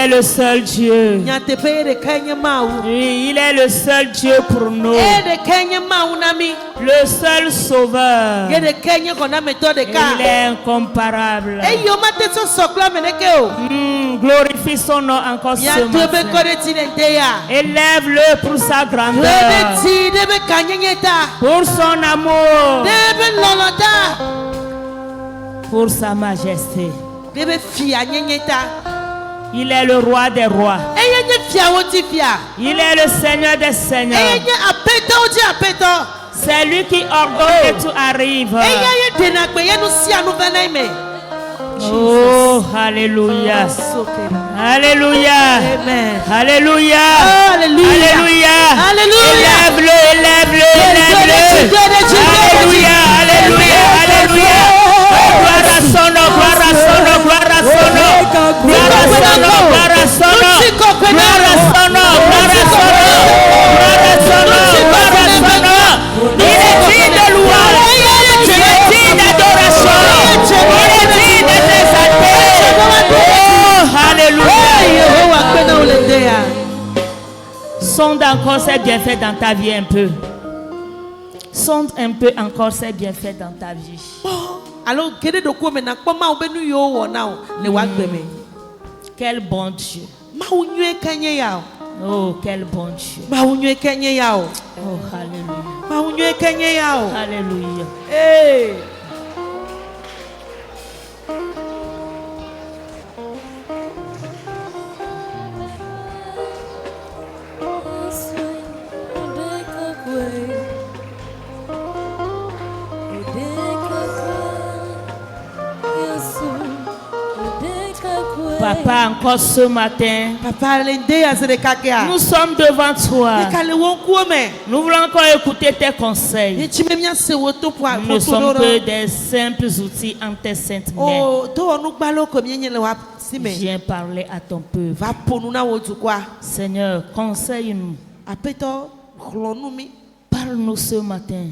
est le seul Dieu. Oui, il est le seul Dieu pour nous. Le seul sauveur. Il est incomparable. Glorifie son nom encore ce matin. Élève-le pour sa grandeur. Pour son amour. Pour sa majesté. Il est le roi des rois. Il est le Seigneur des seigneurs. C'est lui qui ordonne que tout arrive. Oh, alléluia. Alléluia. Alléluia. Alléluia. Élève-le, élève-le, élève-le. Alléluia, alléluia, alléluia. Gloire à son nom, gloire à son nom, gloire à son nom. Gloire à son nom, gloire à son nom. Gloire à son nom, gloire à son nom. Gloire à son nom, gloire à son nom. Il est digne de louange. Il est digne d'adoration. Il est digne d'être exalté. Oh, alléluia. Sonde encore ses bienfaits dans ta vie un peu. Sonde un peu encore ses bienfaits dans ta vie. Quel bon Dieu. Oh, quel bon Dieu. Oh, alléluia. Alléluia. Hey. Papa, encore ce matin, nous sommes devant toi. Nous voulons encore écouter tes conseils. Nous ne sommes que des simples outils en tes saintes mains. Viens parler à ton peuple. Seigneur, conseille-nous. Parle-nous ce matin.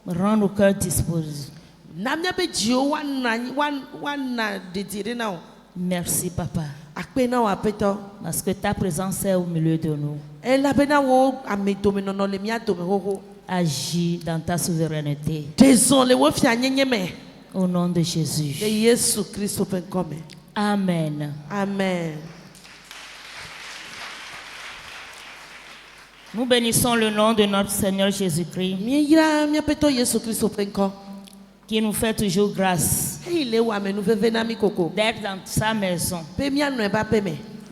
Rends nos cœurs disposés. Merci, Papa. Parce que ta présence est au milieu de nous. Agis dans ta souveraineté. Au nom de Jésus. Amen. Amen. Nous bénissons le nom de notre Seigneur Jésus-Christ, qui nous fait toujours grâce d'être dans sa maison.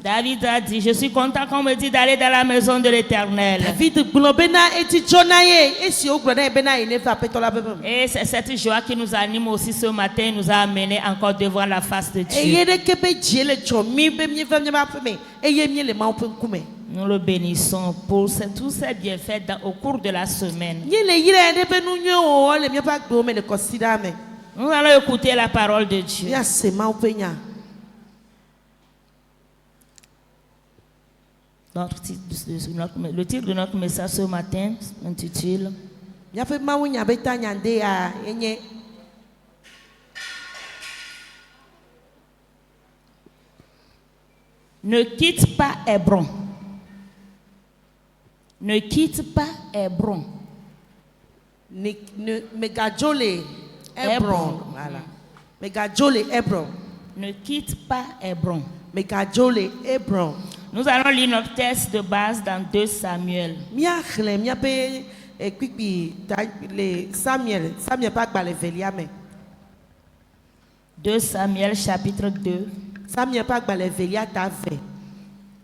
David a dit, je suis content qu'on me dise d'aller dans la maison de l'Éternel. Et c'est cette joie qui nous anime aussi ce matin, nous a amené encore devant la face de Dieu. Nous le bénissons pour tous ces bienfaits au cours de la semaine. Nous allons écouter la parole de Dieu. Le titre de notre message ce matin s'intitule Ne quitte pas Hébron. Ne quitte pas Hébron. Megajole Hébron. Voilà. Megajole Hébron. Ne quitte pas Hébron. Megajole Hébron. Nous allons lire notre texte de base dans 2 Samuel. Samuel 2 Samuel chapitre 2.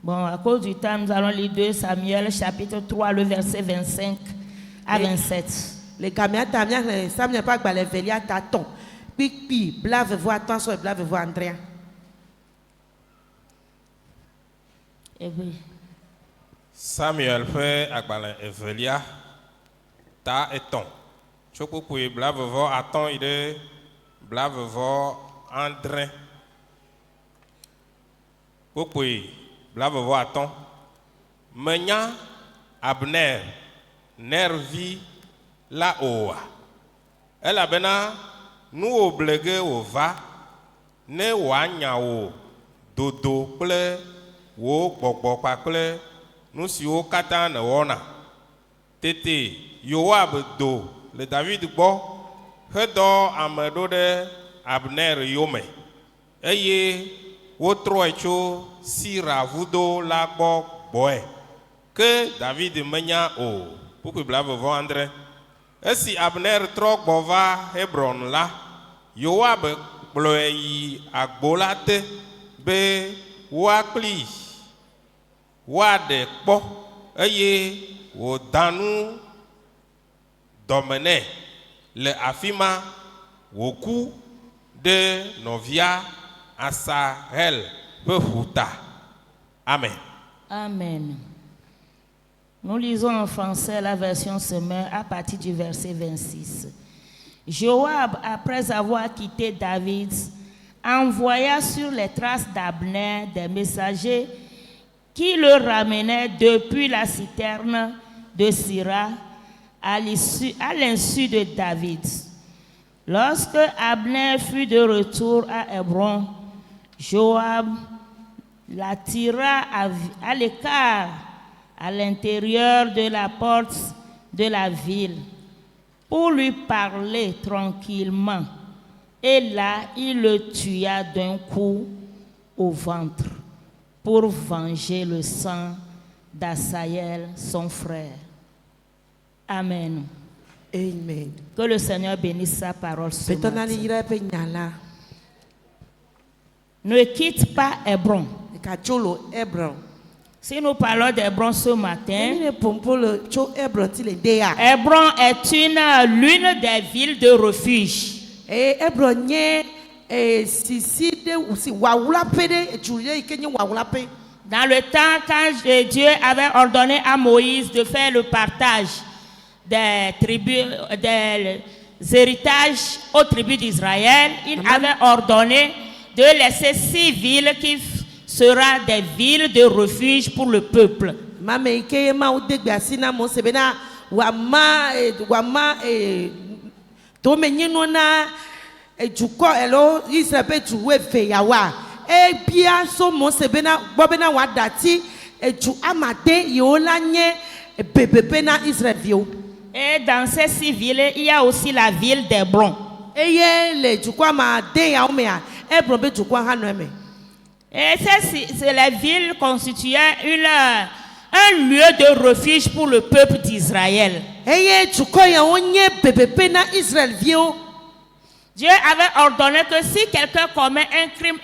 Bon, à cause du temps, nous allons lire 2 Samuel chapitre 3, le verset 25 à 27. Samuel fait agbalin evelia ta eton. Chokukui blavevo aton ide blavevo andrin. Kukui blavevo aton. Menya Abner nervi la oa. Elle a bena nous oblégué au va ne wanya o dodo kple wo gbɔgbɔ kpakple nu siwo katã nèwɔna. Tete Yoab do le David gbɔ hedɔ ame ɖo ɖe Abner yome eye wotrɔe tso Sira vudo la gbɔ gbɔe ke David menya o. Pukui blavevɔ andre. Esi Abner trɔ gbɔ va Hebron la, Yoab kplɔe yi agbo la te be woakpli woaɖe kpɔ eye wòda nu dɔme nɛ le afi ma wòku ɖe nɔvia Asahel ƒe ƒuta. Amen. Amen. Nous lisons en français la version Semeur à partir du verset 26. Joab, après avoir quitté David, envoya sur les traces d'Abner des messagers qui le ramenaient depuis la citerne de Sira à l'insu de David. Lorsque Abner fut de retour à Hébron, Joab l'attira à l'écart à l'intérieur de la porte de la ville pour lui parler tranquillement. Et là, il le tua d'un coup au ventre pour venger le sang d'Asahel, son frère. Amen. Amen. Que le Seigneur bénisse sa parole ce matin. Ne quitte pas Hébron. Si nous parlons d'Hébron ce matin, Hébron est l'une des villes de refuge. Dans le temps quand Dieu avait ordonné à Moïse de faire le partage des tribus, des héritages aux tribus d'Israël, il avait ordonné de laisser 6 villes qui sera des villes de refuge pour le peuple. Et dans ces 6 villes, il y a aussi la ville d'Hébron. Et les villes constituaient un lieu de refuge pour le peuple d'Israël. Dieu avait ordonné que si quelqu'un commet un crime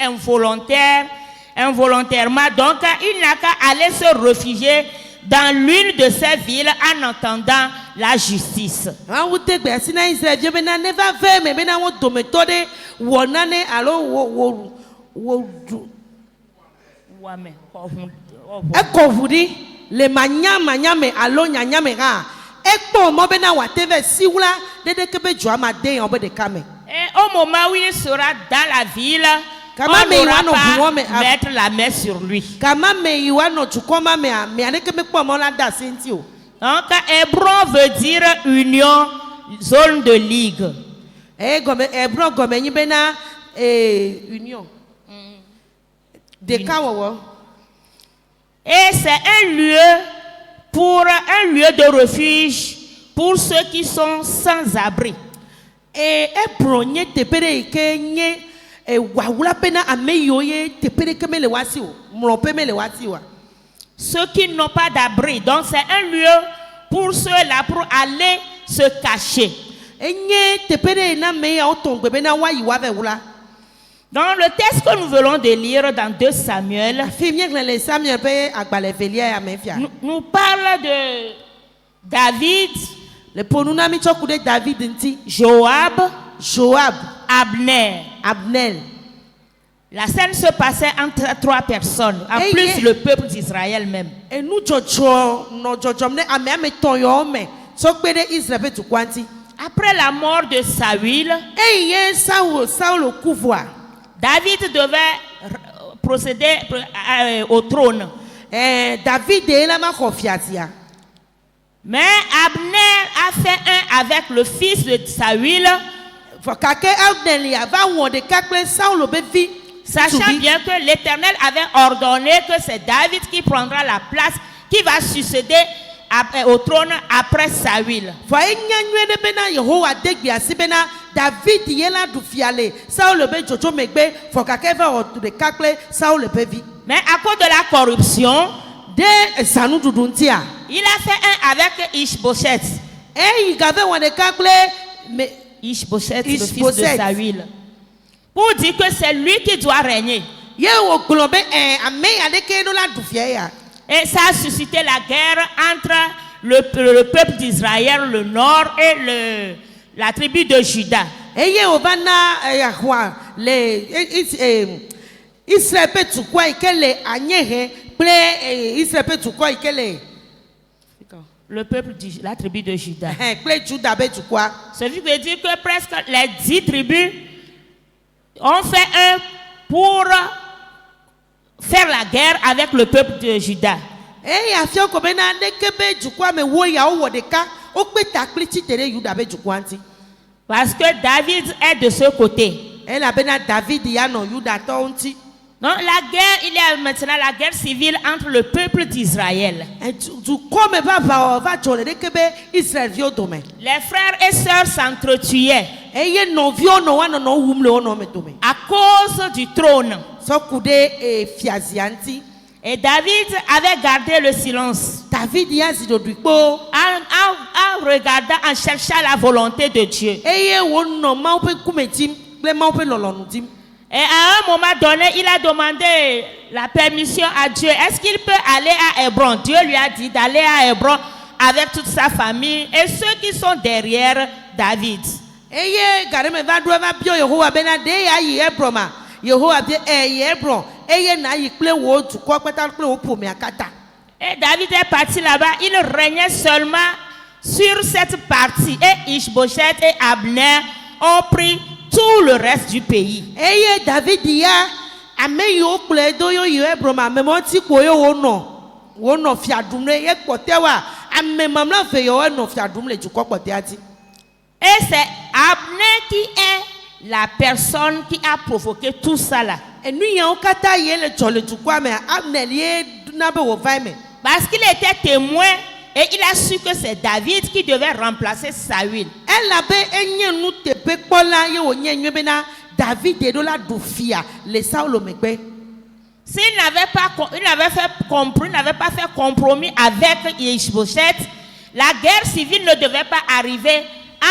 involontairement, donc il n'a qu'à aller se réfugier dans l'une de ces villes en attendant la justice. Et au moment où il sera dans la ville, on n'aura pas mettre la main sur lui. Donc Hébron veut dire union, zone de ligue. Et c'est un lieu de refuge pour ceux qui sont sans abri. Ceux qui n'ont pas d'abri. Donc c'est un lieu pour ceux-là pour aller se cacher. Dans le texte que nous venons de lire dans 2 Samuel, nous parle de David, Joab, Abner. La scène se passait entre 3 personnes, en plus le peuple d'Israël même. Après la mort de Saül, David devait procéder au trône. Mais Abner a fait un avec le fils de Saül. Sachant bien que l'Éternel avait ordonné que c'est David qui prendra la place, qui va succéder au trône après Saül. Fa enya nyuede bena Yehowa degbi asi bena David yela du fiale. Saul be jojo megbe fo kakeva o de kakle Saul be vi. Mais à cause de la corruption, De sanu duduntia. il a fait un avec Ishbosheth. E igave wone kakle me Ishbosheth, le fils de Ishbosheth. Saül. Pour dire que c'est lui qui doit régner. ye wo globe ame adeke no la du fie ya. Et ça a suscité la guerre entre le peuple d'Israël, le nord, et la tribu de Juda. Eye ovana yahwa le Israël pe tukwa ikele anyehe ple Israël pe tukwa ikele Le peuple de la tribu de Juda. ple Juda be tukwa. Ce qui veut dire que presque les 10 tribus ont fait un pour faire la guerre avec le peuple de Juda. E afio ko bena deke be tukwa me wo ya wo deka o pe takli ti tere Juda be tukwa anti. Parce que David est de ce côté. E la bena David ya no Juda to unti. Donc la guerre, il y a maintenant la guerre civile entre le peuple d'Israël. E tu come ba va jole deke be Israël vio dome. Les frères et sœurs s'entretuaient E ye no vio no wa no humle o no me dome. à cause du trône. So kude fiazi anti. Et David avait gardé le silence David ya si do dupo. en regardant, en cherchant la volonté de Dieu. E ye wo no ma o pe kumetim ple ma o pe lolonu tim. Et à un moment donné, il a demandé la permission à Dieu. Est-ce qu'il peut aller à Hébron? Dieu lui a dit d'aller à Hébron avec toute sa famille et ceux qui sont derrière David. Eye gare me va do va bio Yehowa bena de ya yi Hebron ma. Yehowa bi Hebron. Eye na yi ple wo tu ko peta ple wo pomi akata. Et David est parti là-bas. Il régnait seulement sur cette partie. Et Ishbosheth et Abner ont pris tout le reste du pays. Eye David ya ame yo ple do yo yi Hebron ma me mo ti ko yo wo no fiadum le ye pote wa ame mamla fe yo no fiadum le tu ko pote ati. Et c'est Abner qui est la personne qui a provoqué tout ça là. Enu ya o kata ye le jole tu kwa me Abner ye na be wo vai me. Parce qu'il était témoin et il a su que c'est David qui devait remplacer Saül. Elle avait enye nu te pe kpola ye wo nye nwe bena David de do la du fia le Saul megbe. S'il n'avait pas fait compromis avec Ishbosheth, la guerre civile ne devait pas arriver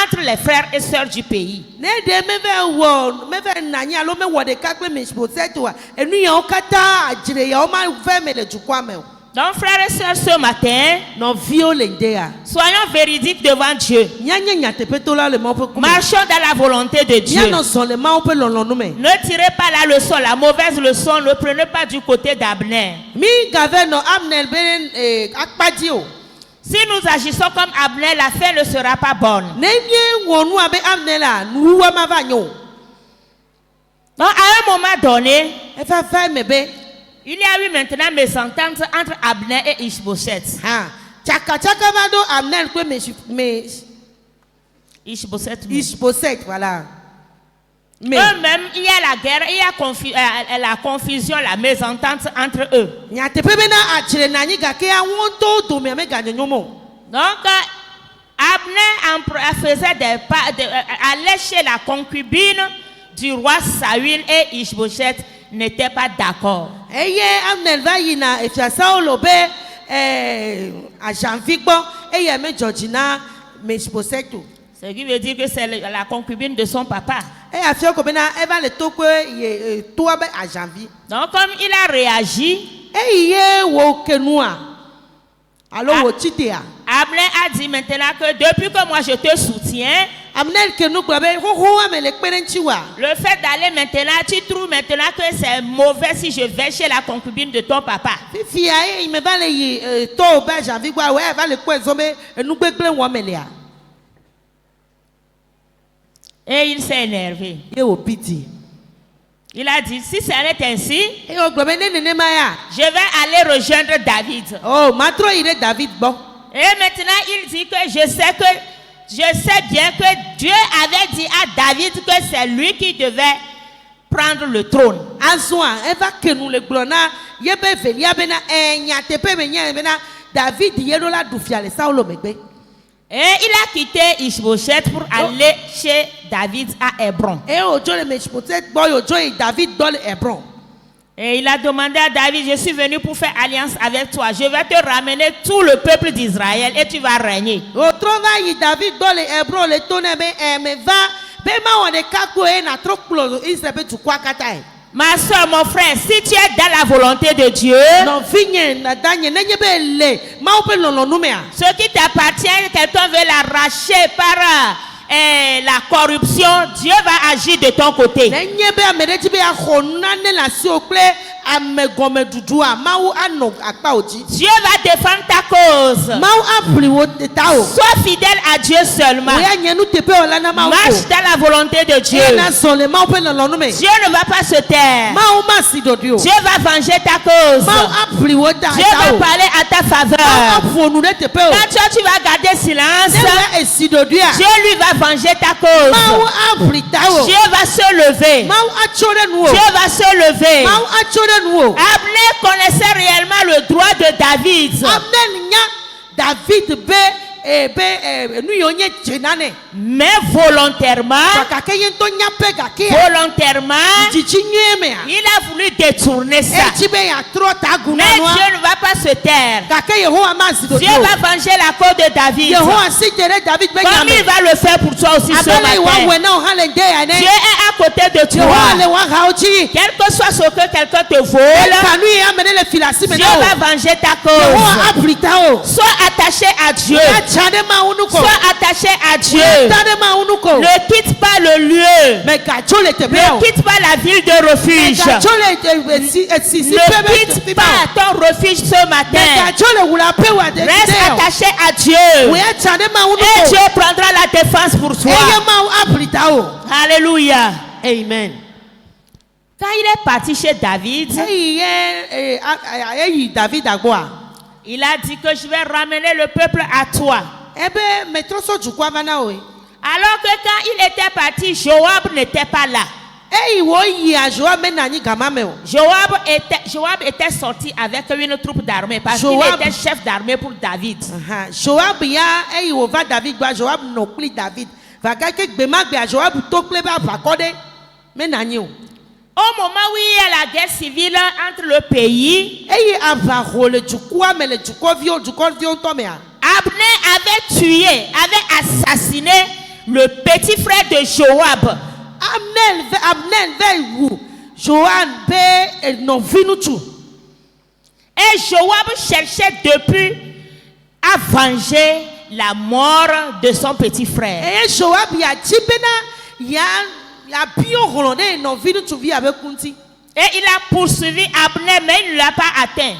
entre les frères et sœurs du pays. Ne de me ve nanya lo me wo de kakle me Ishbosheth wa enu ya o kata ajire ya o ma ve me le tu kwa me. Donc frères et sœurs, ce matin, No violendea. soyons véridiques devant Dieu. Nyanya nya te pe to la le mo pe ku. Marchons dans la volonté de Dieu. Nya no son le ma o pe lolonu me. Ne tirez pas la leçon, la mauvaise leçon, ne prenez pas du côté d'Abner. Mi gave no Abner ben akpadi o. Si nous agissons comme Abner, la fin ne sera pas bonne. Ne nye wonu abe Abner la nu wa ma va nyo. Donc à un moment donné, E fa fa me be. il y a eu maintenant mésentente entre Abner et Ishbosheth. Ha. Chaka va do Abner ko me Ishbosheth. Ishbosheth voilà. Mais Eux-mêmes, il y a la guerre, il y a la confusion, la mésentente entre eux. nya te pe bena achire na nyi ga ke a won to do me ga nyomo. Donc, Abner faisait allait chez la concubine du roi Saül et Ishbosheth n'était pas d'accord. Eye Abner va yi na efia Saul be a janvier gbo eye me Georgina me Ishbosheth. Ce qui veut dire que c'est la concubine de son papa. E afio ko bena e va le to ko ye to be a janvier. Donc, comme il a réagi, Ye wo kenua. Alors wo chitea. Abner a dit maintenant que depuis que moi je te soutiens, Abner kenu ko be ho me le perenchi wa. le fait d'aller maintenant, tu trouves maintenant que c'est mauvais si je vais chez la concubine de ton papa. Fifi aye il me va le yi to be janvier gbo we va le ko ezome enu gbegble wo me le a. Et il s'est énervé. Ye wo piti. Il a dit, si ça est ainsi, E o gbo me ne ma ya. je vais aller rejoindre David. Oh, matro ire David bon. Et maintenant, il dit que je sais bien que Dieu avait dit à David que c'est lui qui devait prendre le trône. Azwa eva kenu le glona yebe velia bena enya tepe benya bena David yerola du fiale Saulo megbe. Et il a quitté Ishbosheth pour aller chez David à Hébron. Et ojo le Meshpotet boy ojo David dans Hébron. Et il a demandé à David, je suis venu pour faire alliance avec toi. Je vais te ramener tout le peuple d'Israël et tu vas régner. Otrova yi David dans Hébron le tonne me va be ma won de kako e na trop close Israël be tu kwa kata. Ma soeur, mon frère, si tu es dans la volonté de Dieu, ce qui t'appartient, quelqu'un veut l'arracher par la corruption, Dieu va agir de ton côté. Dieu va défendre ta cause. Sois fidèle à Dieu seulement. Marche dans la volonté de Dieu. Dieu ne va pas se taire. Dieu va venger ta cause. Dieu va parler à ta faveur. Quand toi tu vas garder silence, Dieu lui va venger ta cause. Dieu va se lever. Dieu va se lever. Abner connaissait réellement le droit de David. Mais volontairement, il a voulu détourner ça. Mais Dieu ne va pas se taire. Dieu va venger la cause de David. Comme il va le faire pour toi aussi ce matin. Dieu est à côté de toi. Quel que soit ce que quelqu'un te vole, Dieu va venger ta cause. Sois attaché à Dieu. Sois attaché à Dieu. Ne quitte pas le lieu. Ne quitte pas la ville de refuge. Ne quitte pas ton refuge ce matin. Reste attaché à Dieu. Et Dieu prendra la défense pour toi. Alléluia. Amen. Quand il est parti chez David, il a dit que je vais ramener le peuple à toi. Alors que quand il était parti, Joab n'était pas là. Joab était sorti avec une troupe d'armée parce qu'il était chef d'armée pour David. Au moment où il y a la guerre civile entre le pays, Abner avait tué, avait assassiné le petit frère de Joab. Et Joab cherchait depuis à venger la mort de son petit frère. Et il a poursuivi Abner, mais il ne l'a pas atteint.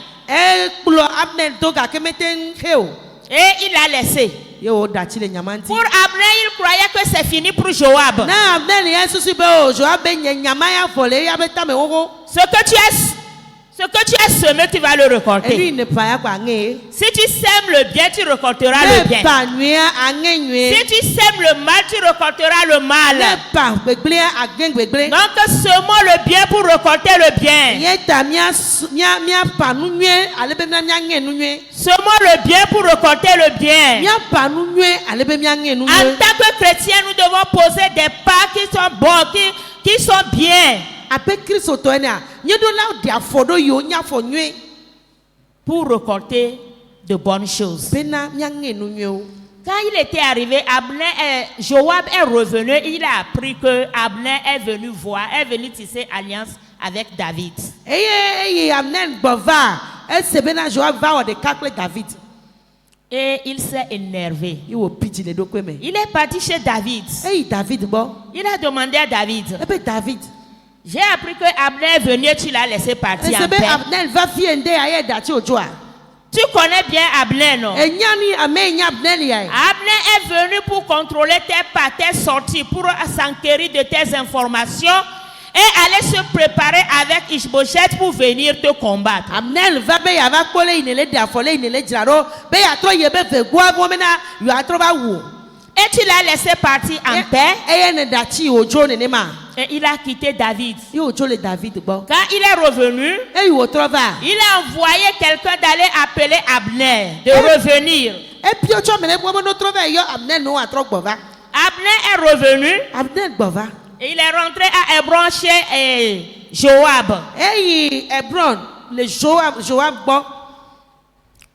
Et il l'a laissé. Pour Abner, il croyait que c'est fini pour Joab. Ce que tu as semé, tu vas le récolter. Si tu sèmes le bien, tu récolteras le bien. Si tu sèmes le mal, tu récolteras le mal. Donc, semons le bien pour récolter le bien. Semons le bien pour récolter le bien. En tant que chrétiens, nous devons poser des pas qui sont bons, qui sont bien. Pour récolter de bonnes choses. Quand il était arrivé, Joab est revenu. Il a appris que Abner est venu voir, est venu tisser alliance avec David. Et il s'est énervé. Il est parti chez David. Il a demandé à David. J'ai appris que Abner est venu et tu l'as laissé partir en paix. Tu connais bien Abner, non? Abner est venu pour contrôler tes pas, tes sorties, pour s'enquérir de tes informations et aller se préparer avec Ishbosheth pour venir te combattre. Et tu l'as laissé partir en paix. eye ne dachi ojo ne ne ma Et il a quitté David. ye ojo le David bo Quand il est revenu, e wo trova il a envoyé quelqu'un d'aller appeler Abner, de revenir. e pio cho mene bo no trova yo Abner no atro gbova Abner est revenu Abner gbova et il est rentré à Hébron chez Joab. eyi Hebron le Joab bo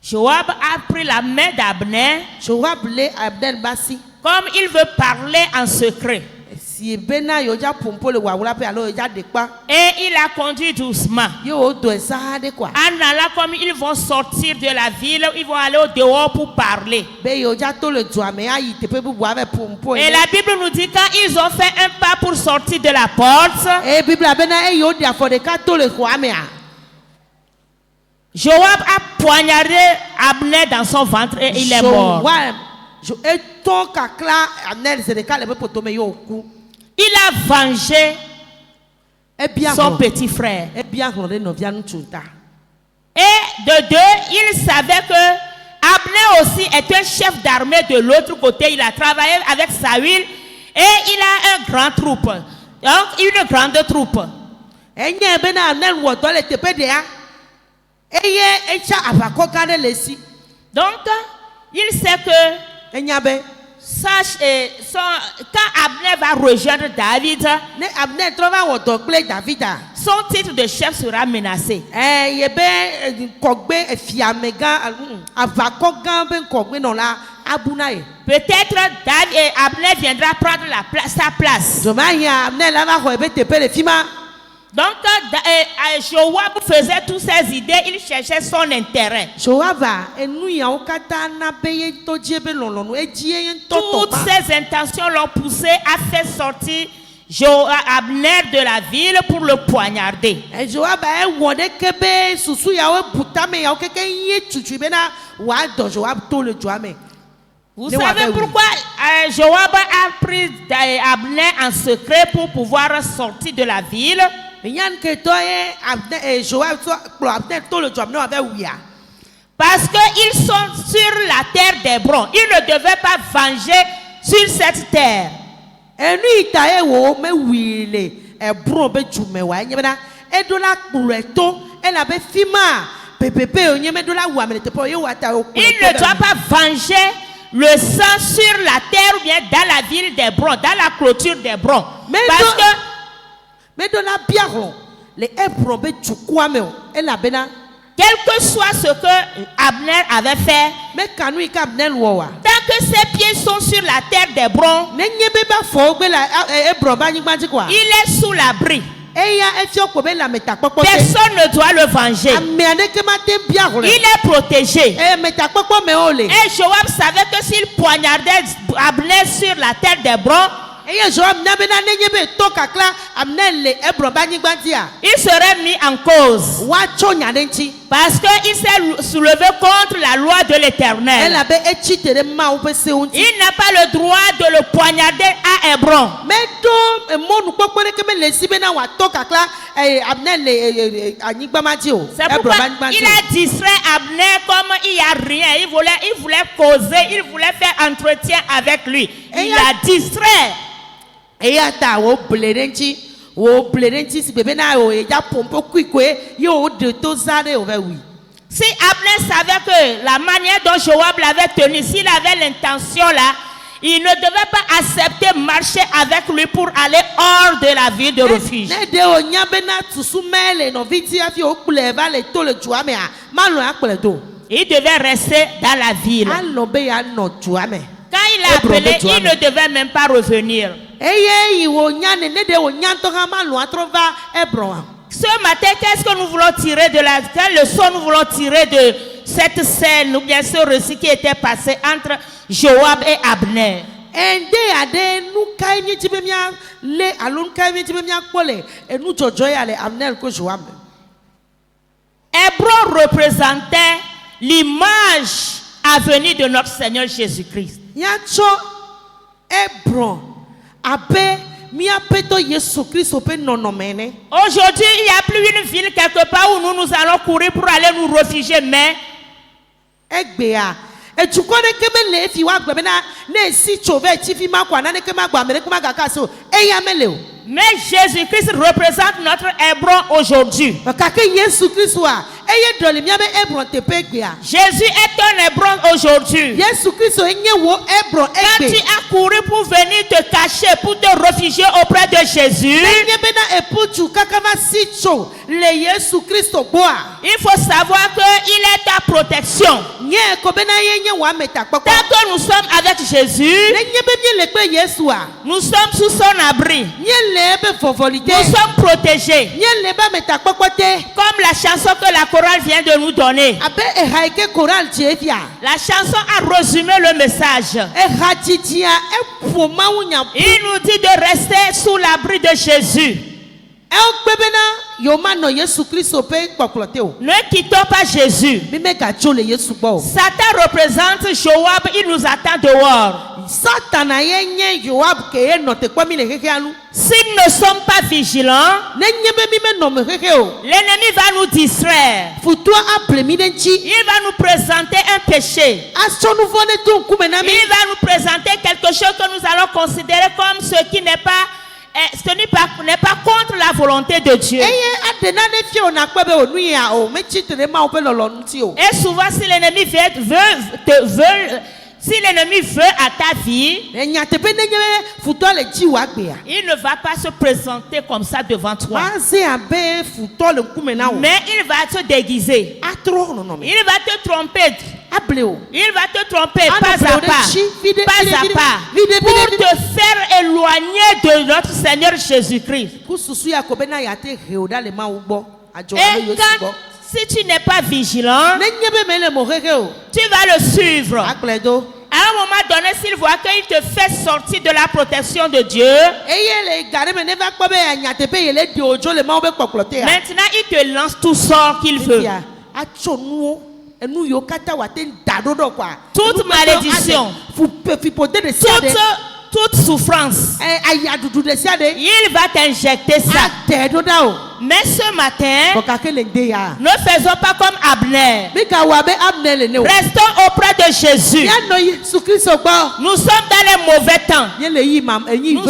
Joab a pris la main d'Abner Joab le Abner basi comme il veut parler en secret. si bena yo ja pompo le wawula pe alo ja de pa Et il a conduit doucement. yo do esa de kwa En allant comme ils vont sortir de la ville, ils vont aller au dehors pour parler. be yo ja to le duame ayi te pe bubu ave pompo Et la Bible nous dit quand ils ont fait un pas pour sortir de la porte, e Bible abena e yo dia for de ka to le kwame a Joab a poignardé Abner dans son ventre et il est mort. Je eto kakla Abner se de ka le pe poto me yo ku Il a vengé e bia son petit frère. e bia hlo de novia ntunta Et de deux, il savait que Abner aussi est un chef d'armée de l'autre côté. Il a travaillé avec Saül et il a un grand troupe. Donc, une grande troupe. enye bena Abner wo do le te pe de a eye echa avako ka de le si Donc, il sait que enya be quand Abner va rejoindre David, ne Abner trova wo do kple David a son titre de chef sera menacé. ye be kogbe efiamega avako gan be kogbe no la abuna e Peut-être Abner viendra prendre sa place. je ma ya Abner la va ho be te pe le fima Donc, Joab faisait toutes ses idées, il cherchait son intérêt. Joava enu ya o kata na be ye to je be lolonu e ji ye to to Toutes ses intentions l'ont poussé à faire sortir Abner de la ville pour le poignarder. e Joava e wo de ke be susu ya o putame ya o keke ye tutu be na wa do Joab to le joame Vous savez pourquoi Joab a pris Abner en secret pour pouvoir sortir de la ville? yan ke to ye Abner Joab to Abner to le joame no ave wia Parce qu'ils sont sur la terre d'Hébron. Ils ne devaient pas venger sur cette terre. enu ita e wo me wile e bro be jume wa nye na e do la kpulu eto e la be fima pepepe o nye me do la wa me te po ye wa ta o Il ne doit pas venger le sang sur la terre ou bien dans la ville d'Hébron, dans la clôture d'Hébron. Parce que me do la biaro le e bro be jukwa me o e la bena quel que soit ce que Abner avait fait, me kanu ika Abner wo wa tant que ses pieds sont sur la terre d'Hébron, ne nye be ba fo gbe la e bro ba nyigba ti kwa il est sous l'abri. e ya e fi okpo be la meta popo Personne ne doit le venger. ame ane ke ma te biaro Il est protégé. e meta popo me ole Et Joab savait que s'il poignardait Abner sur la terre d'Hébron, e ye Joab na be na ne nye be to kakla Abner le e bro ba nyigba ti a il serait mis en cause. wa cho nya de nti Parce qu'il s'est soulevé contre la loi de l'Éternel. elle avait étudié ma ou pe se unti Il n'a pas le droit de le poignarder à Hébron. mais do mo nu popo ne ke me le si be na wa to kakla Abner le anyigba ma ti o C'est pourquoi il a distrait Abner comme il n'y a rien. Il voulait causer, il voulait faire entretien avec lui. Il a distrait. e ya ta wo blerenchi si bebe na o e ja pompo kwikwe yo de to zare o ve wi Si Abner savait que la manière dont Joab l'avait tenu, s'il avait l'intention là, il ne devait pas accepter marcher avec lui pour aller hors de la ville de refuge. ne de o nya be na tusu mele no viti afi o kule va le to le juame a ma lo akple do Il devait rester dans la ville. allo be ya no juame Quand il a appelé, il ne devait même pas revenir. eye iwo nya ne de o nya to ha ma lo atrova Hebron. Ce matin, qu'est-ce que nous voulons tirer quelle leçon nous voulons tirer de cette scène ou bien ce récit qui était passé entre Joab et Abner? Ende ade nu kai mi tibe mia le alun kai mi tibe mia kole e nu jojo ya le Abner ko Joab. Hébron représentait l'image à venir de notre Seigneur Jésus-Christ. Ya cho Hebron abe mia peto Yesu Christ ope nonomene. Aujourd'hui, il n'y a plus une ville quelque part où nous allons courir pour aller nous réfugier, mais Egbea Et tu connais que les filles wa gbe na ne si chove ti fi ma kwa na ne ke ma gba me ne ke ma ga ka so e ya mele o. Mais Jésus-Christ représente notre Hébron aujourd'hui. Kake Yesu Christ wa eye dole mi abe Hébron te pe gbe a. Jésus est un Hébron aujourd'hui. Yesu Christ o enye wo Hébron Quand tu egbe. as couru pour venir te cacher, pour te réfugier auprès de Jésus, Enye be na epuchu kaka ma si cho le Yesu Christ o gbo a. il faut savoir qu'il est ta protection. Nye ko be na ye nye wa meta Tant pokpo. que nous sommes avec Jésus, Enye be mi le pe Yesu a. nous sommes sous son abri. Nye le be fovolite. Nous sommes protégés. Nye le ba meta pokpo te. Comme la chanson que la chorale vient de nous donner. Abe e haike choral tiefia. La chanson a résumé le message. E hatitia e po ma unya. Il nous dit de rester sous l'abri de Jésus. E o gbe be na yo ma no Yesu Christ o pe poplote o. Ne quittons pas Jésus. Mi me ga cho le Yesu gbo. Satan représente Joab, il nous attend dehors. Satana ye nye Joab ke e no te kwa mi le keke anu. Si nous ne sommes pas vigilants, Ne nye be mi me no me keke o. l'ennemi va nous distraire. Futua aple mi den chi. Il va nous présenter un péché. Aso nu vone tu kume na mi. Il va nous présenter quelque chose que nous allons considérer comme ce qui n'est pas, n'est pas contre la volonté de Dieu. Eye ade na ne fie o na kpe be o nu ya o me chi tere ma o pe lolo nti o. Et souvent, si l'ennemi si l'ennemi veut à ta vie, Enya te pe ne nye futua le chi wa gbe a. il ne va pas se présenter comme ça devant toi. Wa se abe futua le kume na o. Mais il va te déguiser. Atro no no me. Il va te tromper. Able o. Il va te tromper Ah, pas non, à vide, pas. vide, Pas vide, à vide, pas. vide, Pour vide, te faire éloigner de notre Seigneur Jésus-Christ. Kususu ya ko be na ya te he o da le ma wo gbo. Ajo Et le Yesu quand, gbo. si tu n'es pas vigilant, Ne nye be me le mo keke o. tu vas le suivre. Akledo. À un moment donné, s'il voit qu'il te fait sortir de la protection de Dieu, Eye le gare me ne va kpo be ya nya te pe ye le di ojo le ma wo be koklote ya. maintenant il te lance tout sort qu'il veut. Ya acho nu o. Enu yo kata wa te da dodo kwa. Toute malédiction. Fu pote de siade. Toute souffrance, Aya dudu de siade. il va t'injecter ça. Ate doda o. Mais ce matin, Ko ka ke le de ya. ne faisons pas comme Abner. Mi ka wa be amne le ne o. Restons auprès de Jésus. Ya no Yesu Christ gbo. Nous sommes dans les mauvais temps. Ye le yi mam eyin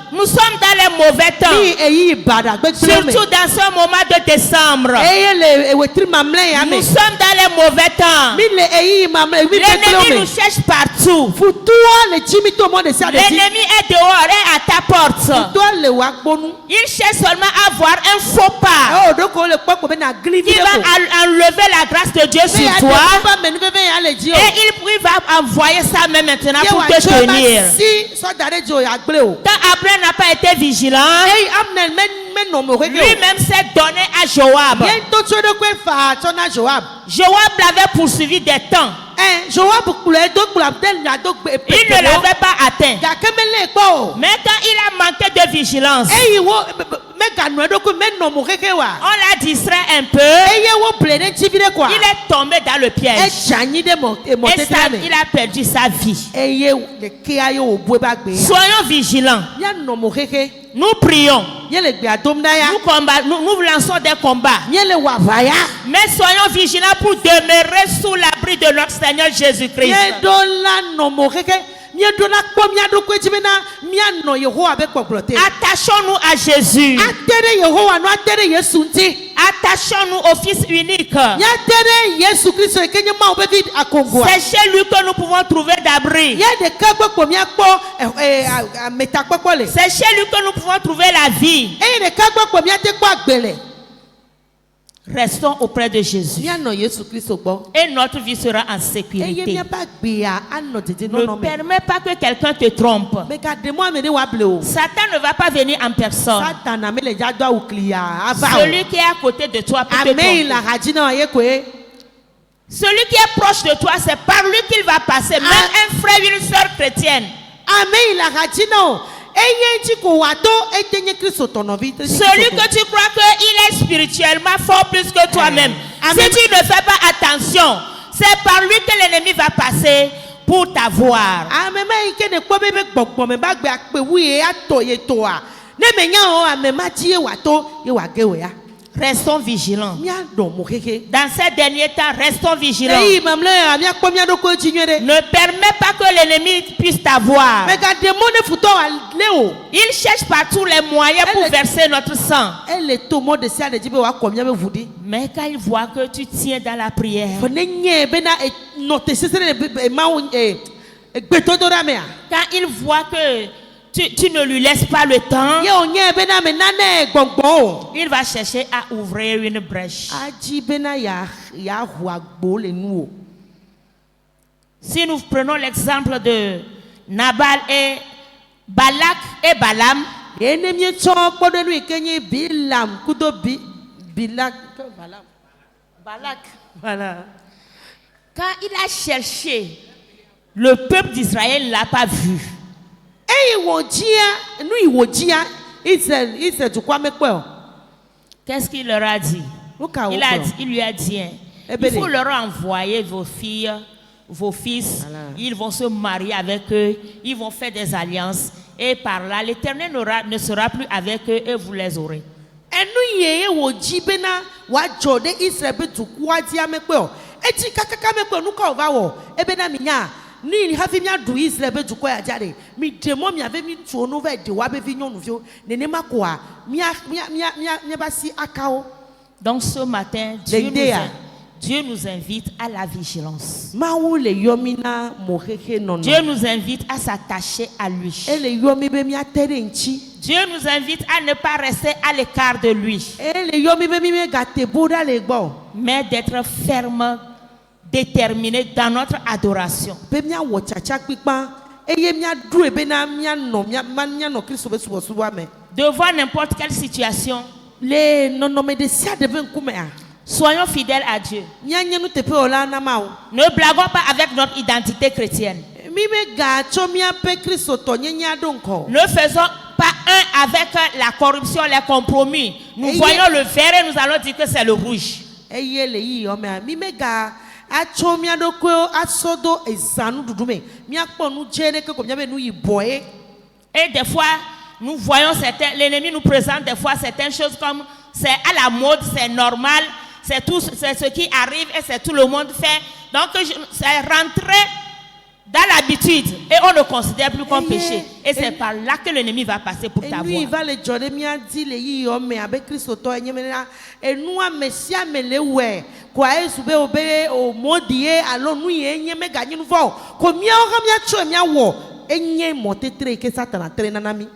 Nous sommes dans les mauvais temps. Ni eyi bada gbe me. Surtout dans ce moment de décembre. Eye le ewetri mamle ya me. Nous sommes dans les mauvais temps. Mi le eyi mamle mi L'ennemi me. nous cherche partout. Futua le chimi to mo de siade ti. L'ennemi est dehors et à ta porte. Futua le wa gbonu. Il cherche seulement à avoir un faux pas. O do ko le popo be na gli Il vide va ko. enlever la grâce de Dieu sur toi. Pas me ne be ya le ji o. Et il va envoyer ça même maintenant Ye pour wa te cho ba tenir. si so dare jo ya gble o. Quand Abraham n'a pas été vigilant, Ey amne me no mo keke o. lui-même s'est donné à Joab. Ye to cho do ko fa cho na Joab. Joab l'avait poursuivi des temps. Joab kule do kula del na do gbe Il ne l'avait pas atteint. ga kemele gbo. Mais quand il a manqué de vigilance, Eyi wo me ga no do ko me no mo keke wa. on l'a distrait un peu. Eye wo ple ne ti vide kwa. Il est tombé dans le E piège. chanyi de mo Et tetrame. il a perdu sa vie. Eye le ke ayo o bo ba gbe. Soyons vigilants. Ya no mo keke. Nous prions. Ye le gbe adom na ya. Nous lançons des combats. Ye le wa vaya. Mais soyons vigilants pour demeurer sous l'abri de notre Seigneur Jésus-Christ. Ye do la no mo keke. Ye do la kpo mi ado ko ti me na mi no Yehowa be koklote. Attachons-nous à Jésus. Atere Yehowa no atere Yesu nti. Attachons-nous au Fils unique. Ya tere Yesu Kristo e kenye ma obe vid akongwa. C'est chez lui que nous pouvons trouver d'abri. Ye de ka gbo po mi akpo meta kpokpo le. C'est chez lui que nous pouvons trouver la vie. Eye de ka gbo po mi ate kpo agbele. Restons auprès de Jésus. Mi ano Yesu Kristo gbo. Et notre vie sera en Eye sécurité. mi ba gbe ya ano tete no Ne no me. permets pas que quelqu'un te trompe. Me ka de mo amede wa ble o. Satan ne va pas venir en personne. Satan na me le ja do awuklia ava o. Celui qui est à côté de toi peut te Amen tromper. la hajina ye ko e. Celui qui est proche de toi, c'est par lui qu'il va passer. Même un frère, une soeur chrétienne. Amen la hajina o. Eye ti ko wa to etenye Kristo tono vi. Celui que tu crois qu'il est spirituellement fort plus que toi-même. Amen. Si tu ne fais pas attention, c'est par lui que l'ennemi va passer pour t'avoir. Amema ike ne kpo bebe gbogbo me ba gbe akpe wi e ato ye to a. Ne me nya o amema ti e wa to ye wa ge we ya. restons vigilants. mia dɔn mo keke. Dans ces derniers temps, restons vigilants. eyi mamlɛ ya mia kpɔ mia ɖokui dzi nyuie ɖe. Ne permets pas que l'ennemi puisse t'avoir. mɛ gade mo ne futɔ ale o. Il cherche par tous les moyens pour verser notre sang. ele to mɔ de sia de dzi be wòakɔ mia be ʋu ɖi. Mais quand il voit que tu tiens dans la prière, fɔ ne nye bena nɔ te sese de mawu gbetodoɖa mea. quand il voit que tu ne lui laisses pas le temps, ye wònye bena me nane gbɔngbɔn o. il va chercher à ouvrir une brèche. adzi bena yahu agbo le nu o. Si nous prenons l'exemple de Nabal et Balak et Balaam, ye ne mietsɔ kpɔɖenu yi ke nye Bilam kudo Balak. Voilà. quand il a cherché, le peuple d'Israël ne l'a pas vu. eyi wò dzia nu yi wò dzia Israël dukɔa mekpɔe o. Qu'est-ce qu'il leur a dit? Nuka Il lui a dit, hein, il Ebele. faut leur envoyer vos filles, vos fils, Voilà. ils vont se marier avec eux, ils vont faire des alliances, et par là, l'Éternel ne sera plus avec eux et vous les aurez. enu ye wò dzi bena wòadzɔ ɖe Israël be dukɔa dzia mekpɔe o. etsi kakaka mekpɔe nuka wòva wɔ ebena minya ni hafi miaɖu Israël be dukɔ ya dza ɖe mi ɖe mɔ miave mi tu nu va ɖe woabe vi nyɔnuviwo nenema koa miaba si akawo. Donc ce matin, Dieu nous invite à la vigilance. Mawu le yɔmi na mo xexe nɔnɔ. Dieu nous invite à s'attacher à lui. ele yɔmi be miate ɖe ŋtsi. Dieu nous invite à ne pas rester à l'écart de lui, ele yɔmi be mi megate bo ɖa le gbɔ. mais d'être ferme, déterminé dans notre adoration. be miawɔ tsatsa kpikpa eye miaɖoe bena mianɔ Kristo be subɔsubɔa me. Devant n'importe quelle situation, le nɔnɔme de sia de be ŋkumea. soyons fidèles à Dieu. mianye nuteƒewɔla na Mawu. Ne blaguons pas avec notre identité chrétienne. mi megatsɔ miaƒe kristotɔ nyenyea ɖo ŋkɔ. Ne faisons pas un avec la corruption, les compromis. Nous voyons le vert et nous allons dire que c'est le rouge. eye le yi yɔmea mi mega atsɔ mia ɖokuiwo asɔ do ezãnu ɖuɖu me miakpɔ nu dze ɖe ke ko miabe nu yibɔ ye. Et des fois, nous voyons l'ennemi nous présente des fois certaines choses comme c'est à la mode, c'est normal, c'est ce qui arrive et c'est tout le monde fait. Donc c'est rentré dans l'habitude et on ne considère plus comme péché. Et c'est par là que l'ennemi va passer pour t'avoir. enu va le dzɔ ɖe mia di le yi yɔme abe kristotɔ enye mena enua me sia me le wɔe koa ezu be wo be o modi ye alo nu ye nye meganyi nu vɔ o ko miawo hã miatsɔe miawɔ enye mɔtetre yi ke Satana tre nana mi.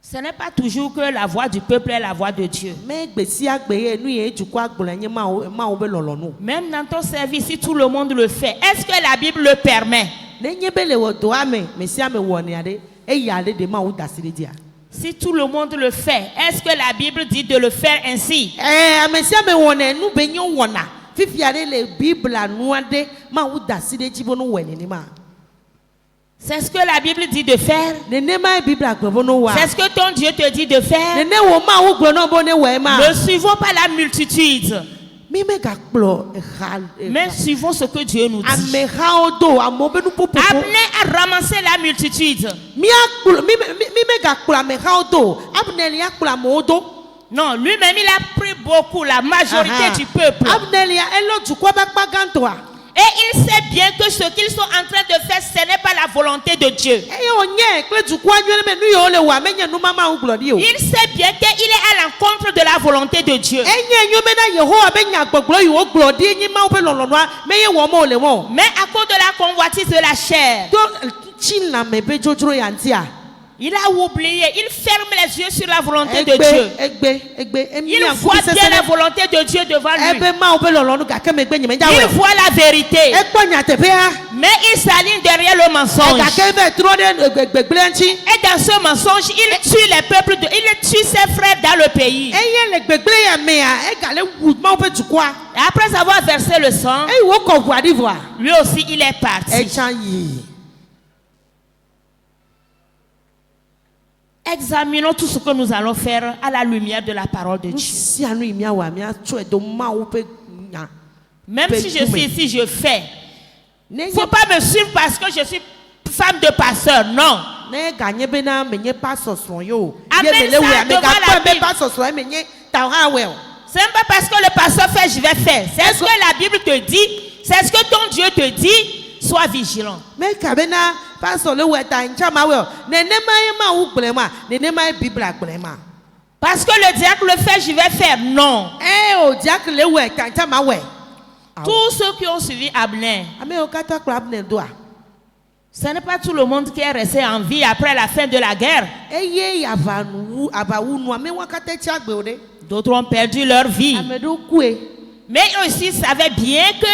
Ce n'est pas toujours que la voix du peuple est la voix de Dieu. me gbe sia gbe ye nu ye dukɔa gblɔ nye Mawu be lɔlɔnu. Même dans ton service, si tout le monde le fait, est-ce que la Bible le permet? nenye be le wɔ doa me sia me wɔnea ɖe eya ɖe de Mawu da si ɖe dia. Si tout le monde le fait, est-ce que la Bible dit de le faire ainsi? ame sia me wɔnea nu be nye wɔna fifia ɖe le Biblia nua ɖe Mawu da si ɖe dzi be nu wɔ nenema. C'est ce que la Bible dit de faire. nenema ye Biblia gbe be nu wa. C'est ce que ton Dieu te dit de faire. nene wo Mawu gblɔ na bo ne wɔ ema. Ne suivons pas la multitude, mi megakplɔ mais suivons ce que Dieu nous dit. amehawo do amewo be nu popo. Amenez à ramasser la multitude. mi megakplɔ amehawo do Abneli akplɔ amewo do. Non, lui-même il a pris beaucoup, la majorité du peuple. Abneli elo dukɔa be akpa gãtɔa. Et il sait bien que ce qu'ils sont en train de faire, ce n'est pas la volonté de Dieu. eye wònye kple dukɔa nyuie me nu yiwo le wɔa menye nu ma Mawu gblɔ ɖi o. Il sait bien qu'il est à l'encontre de la volonté de Dieu. enye nyo bena Yehowa be nyagbɔgblɔ yiwo gblɔ ɖi nye Mawu be lɔlɔnua meye wɔ ma wòle mɔ. Mais à cause de la convoitise de la chair, to tsi lãme be dzodzro ya ŋutia. il a oublié, il ferme les yeux sur la volonté de Dieu. egbe Il voit bien la volonté de Dieu devant lui. ebe Mawu be lɔlɔnu gake megbe nye medza Il wɔe. voit la vérité, ekpɔ nyateƒea. mais il s'aligne derrière le mensonge. gake ebe trɔ ɖe gbegblẽ ŋuti. Et dans ce mensonge, il tue les peuples, il tue ses frères dans le pays. eye le gbegblẽ ya mea egale wu Mawu be dukɔa. Et après avoir versé le sang, eye wokɔ ʋua ɖi vɔa. lui aussi il est parti. etsã yi. Examinons tout ce que nous allons faire à la lumière de la parole de nu Dieu. sia nu yi miawɔa miatsɔe do Mawu be nya. Même si je suis ici, je fais. Il ne nenye faut pas me suivre parce que je suis femme de pasteur. Non. ne ganye bena menye pastor srɔ̃ ye o. Amène ye mele ça wea devant la megakpɔe be Bible. pastor srɔ̃ ye menye ta hã wɛ o. C'est même pas parce que le pasteur fait, je vais faire. C'est ce que la Bible te dit. C'est ce que ton Dieu te dit. Sois vigilant. Mais kabena pastor le weta nchama we nenema ma wu gblema nenema Bible gblema. Parce que le diacre le fait, je vais faire. Non. O diacre le weta nchama we. Tous ceux qui ont suivi Abner. Ame o kata kra Abner doa. Ce n'est pas tout le monde qui est resté en vie après la fin de la guerre. D'autres ont perdu leur vie. Mais eux aussi savaient bien que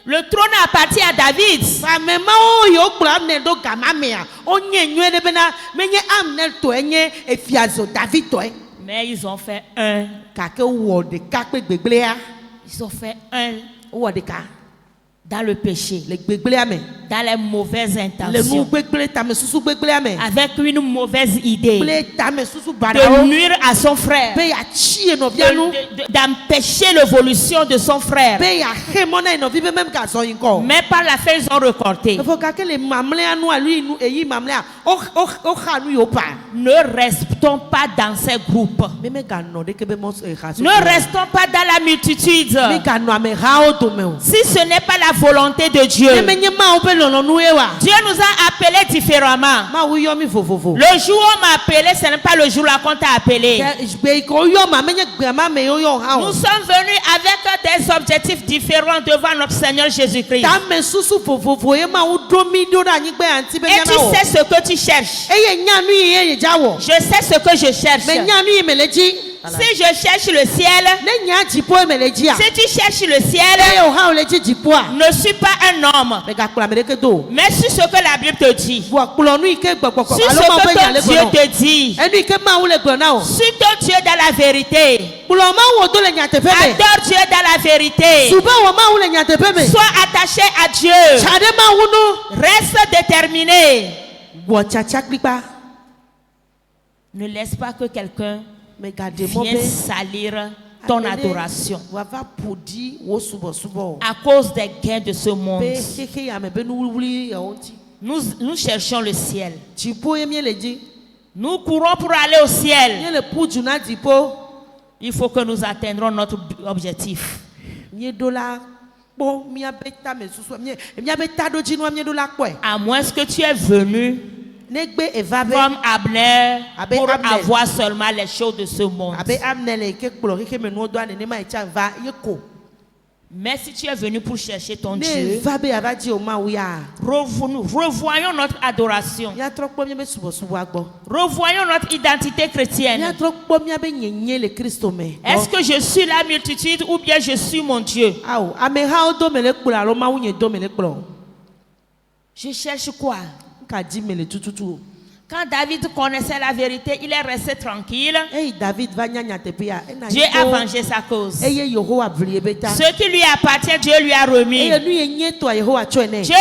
le trône appartient à David. Mais ils ont fait un. Ils ont fait un. Dans le péché, dans les mauvaises intentions, avec une mauvaise idée de nuire à son frère, d'empêcher l'évolution de son frère. Mais par la fin, ils ont recorté. Ne restons pas dans ces groupes. Ne restons pas dans la multitude. Si ce n'est pas la volonté de Dieu. Dieu nous a appelés différemment. Le jour où on m'a appelé, ce n'est pas le jour là qu'on t'a appelé. Nous sommes venus avec des objectifs différents devant notre Seigneur Jésus-Christ. Et tu sais ce que tu cherches. Je sais ce que je cherche. Si je cherche le ciel, si tu cherches le ciel, ne suis pas un homme, mais sur ce que la Bible te dit, sur ce que ton Dieu te dit, sur ton Dieu dans la vérité, adore Dieu dans la vérité, sois attaché à Dieu, reste déterminé. Ne laisse pas que quelqu'un viens salir ton adoration à cause des gains de ce monde. Nous cherchons le ciel. Nous courons pour aller au ciel. Il faut que nous atteindrons notre objectif. À moins que tu es venu comme Abner pour avoir seulement les choses de ce monde. Mais si tu es venu pour chercher ton Dieu, revoyons notre adoration. Revoyons notre identité chrétienne. Est-ce que je suis la multitude ou bien je suis mon Dieu? Je cherche quoi? Quand David connaissait la vérité, il est resté tranquille. Dieu a vengé sa cause. Ce qui lui appartient, Dieu lui a remis. Dieu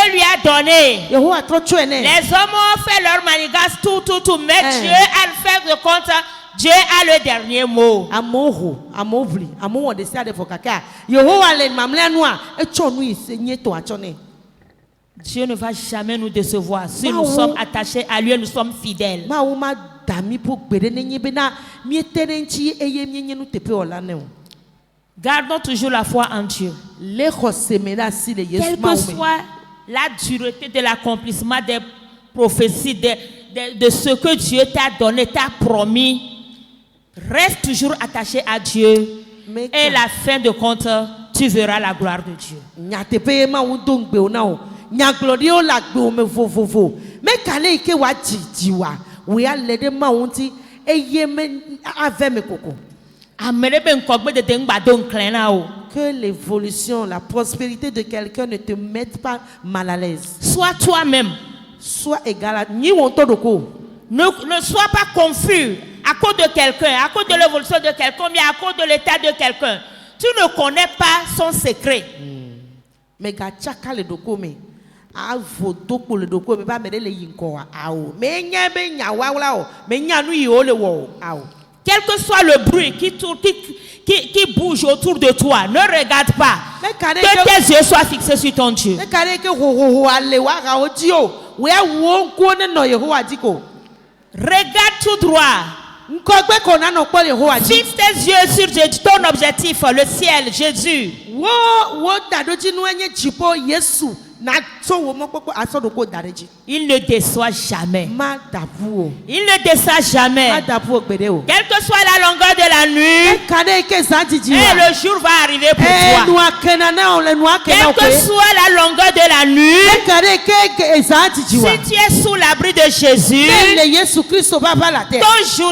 lui a donné. Les hommes ont fait leur manigance, tout. Mais Dieu a le fait de compte. Dieu a le dernier mot. Dieu ne va jamais nous décevoir. Si nous sommes attachés à lui, nous sommes fidèles. Gardons toujours la foi en Dieu. Quelle que soit la dureté de l'accomplissement des prophéties, de ce que Dieu t'a donné, t'a promis, reste toujours attaché à Dieu. Et la fin de compte, tu verras la gloire de Dieu. Que l'évolution, la prospérité de quelqu'un ne te mette pas mal à l'aise. Sois toi-même. Sois égal à ne sois pas confus à cause de quelqu'un, à cause de l'évolution de quelqu'un, mais à cause de l'état de quelqu'un. Tu ne connais pas son secret. Mais le document. Quel que soit le bruit qui bouge autour de toi, ne regarde pas. Que tes yeux soient fixés sur ton Dieu. Regarde tout droit. nkɔgbɛ ko nanɔ kpɔ Yehowa dzi. Fixe tes yeux sur ton objectif, le ciel, Jésus. Wo da ɖo dzi nu enye dziƒo Yesu na tso wo mɔkpɔkpɔ asɔ ɖo ko da ɖe dzi. Il ne déçoit jamais. Ma da ƒu o. Il ne déçoit jamais. Ma da ƒu o gbeɖe o. Quelle que soit la longueur de la nuit, Eka ɖe ke zã dzidzi et wa. le jour va arriver pour toi. Nua kena na o le nua kena o Quelle que koe. soit la longueur de la nuit, Eka ɖe ke zã dzidzi wa. si tu es sous l'abri de Jésus, Ne le Yesu Kristo va va la terre.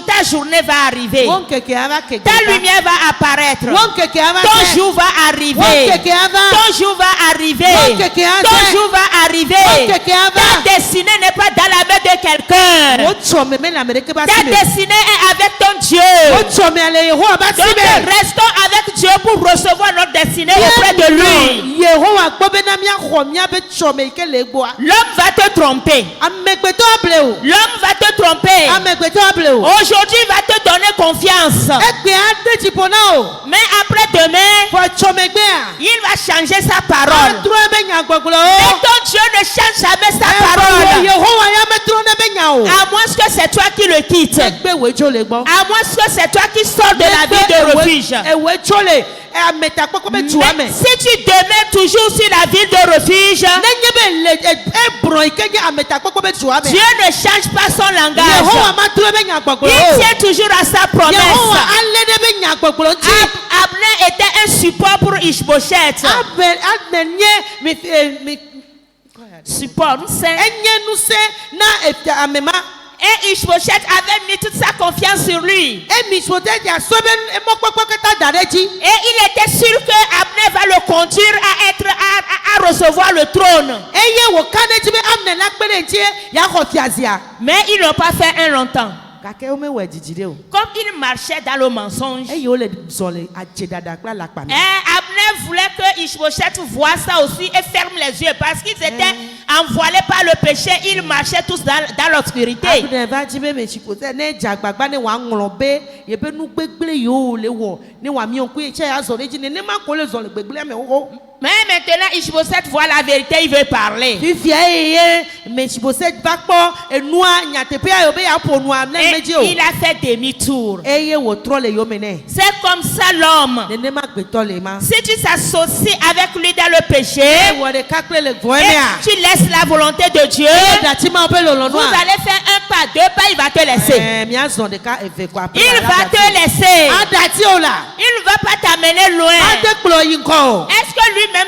ta journée va arriver. Wo nkeke ava ke Ta lumière va apparaître. Wo nkeke ava Ton ke. jour va arriver. Wo nkeke ava. Ton jour va arriver. Wo nkeke ava. Ton jour va arriver. Wo nkeke ava. Ta destinée n'est pas dans la main de quelqu'un. Wo tsɔ meme le ame ɖeke ba Ta si me. destinée est avec ton Dieu. Wo tsɔ me ale Yehowa ba si Donc me. restons avec Dieu pour recevoir notre destinée auprès de lui. Yehowa gbɔ be na míaxɔ míabe tsɔme yi ke le egbɔa. L'homme va te tromper. Amegbetɔ able o. L'homme va te tromper. Amegbetɔ able o. Aujourd'hui, il va te donner confiance. Egbe ade dziƒo na o. Mais après demain, Fɔ tsɔmegbea. il va changer sa parole. Adro ebe nyagbɔgblɔ Et o. ton Dieu ne change jamais sa Efɔ parole. Yehowa ya metro ne be nya o. À moins que c'est toi qui le quittes. Egbe wedzo le gbɔ. À moins que c'est toi qui sors de la vie de refuge. Ewe tso le ametakpɔkpɔ be tu ame. Mais si tu demeures toujours sur la ville de refuge, Nenye be le ebrɔ yi ke nye ametakpɔkpɔ be tu ame. Dieu ne change pas son Yehowa langage. matro ebe nyagbɔgblɔ Il o. tient toujours à sa Yehowa promesse. ale ɖe be nyagbɔgblɔ ŋuti. Abner était un support pour Ishbosheth. Ane nye mi Support, c'est. enye nusẽ na efia ame ma. Et Ishbosheth avait mis toute sa confiance sur lui. Emi sotɛ dia so be emɔkpɔkpɔ kata da ɖe dzi. Et il était sûr que Abner va le conduire à recevoir le trône. Eye wòka ɖe dzi be Amne la kpe ɖe ŋuti yaxɔ fiazia. Mais ils n'ont pas fait un longtemps. Gake womewɔe dzidzi ɖe o. Comme il marchait dans le mensonge. Eye wole zɔ le adzedada kple alakpa me. Abner voulait que Ishbosheth voie ça aussi et ferme les yeux parce qu'ils étaient envoilés par le péché. Ils marchaient tous dans l'obscurité. Abner va dzi be Mefibosɛt ne dze agbagba ne wòaŋlɔ be yebe nu gbegble yiwo le wɔ ne wòamiɔ ŋkue tse yazɔ ɖe dzi nenema ko le zɔ le gbegblea me xoxo. Mais maintenant, Ishbosheth voit la vérité, il veut parler. Fifia eye Mefibosɛt va kpɔ enua nyateƒea yio be yeaƒo nua ne Et medzi o. il a fait demi-tour. Eye wòtrɔ le yome nɛ. C'est comme ça l'homme. Nenema gbetɔ le ma. Si tu s'associes avec lui dans le péché, Wɔ ɖeka kple le vɔe et mea. tu laisses la volonté de Dieu, Dati ma woƒe vous lɔlɔnua. allez faire un pas, deux pas, il va te laisser. Miazɔ ɖeka eve ko aƒe. Il va te laisser. Adati o la. Il ne va pas t'amener loin. Ade kplɔ yi ŋkɔ o. Est-ce que lui-même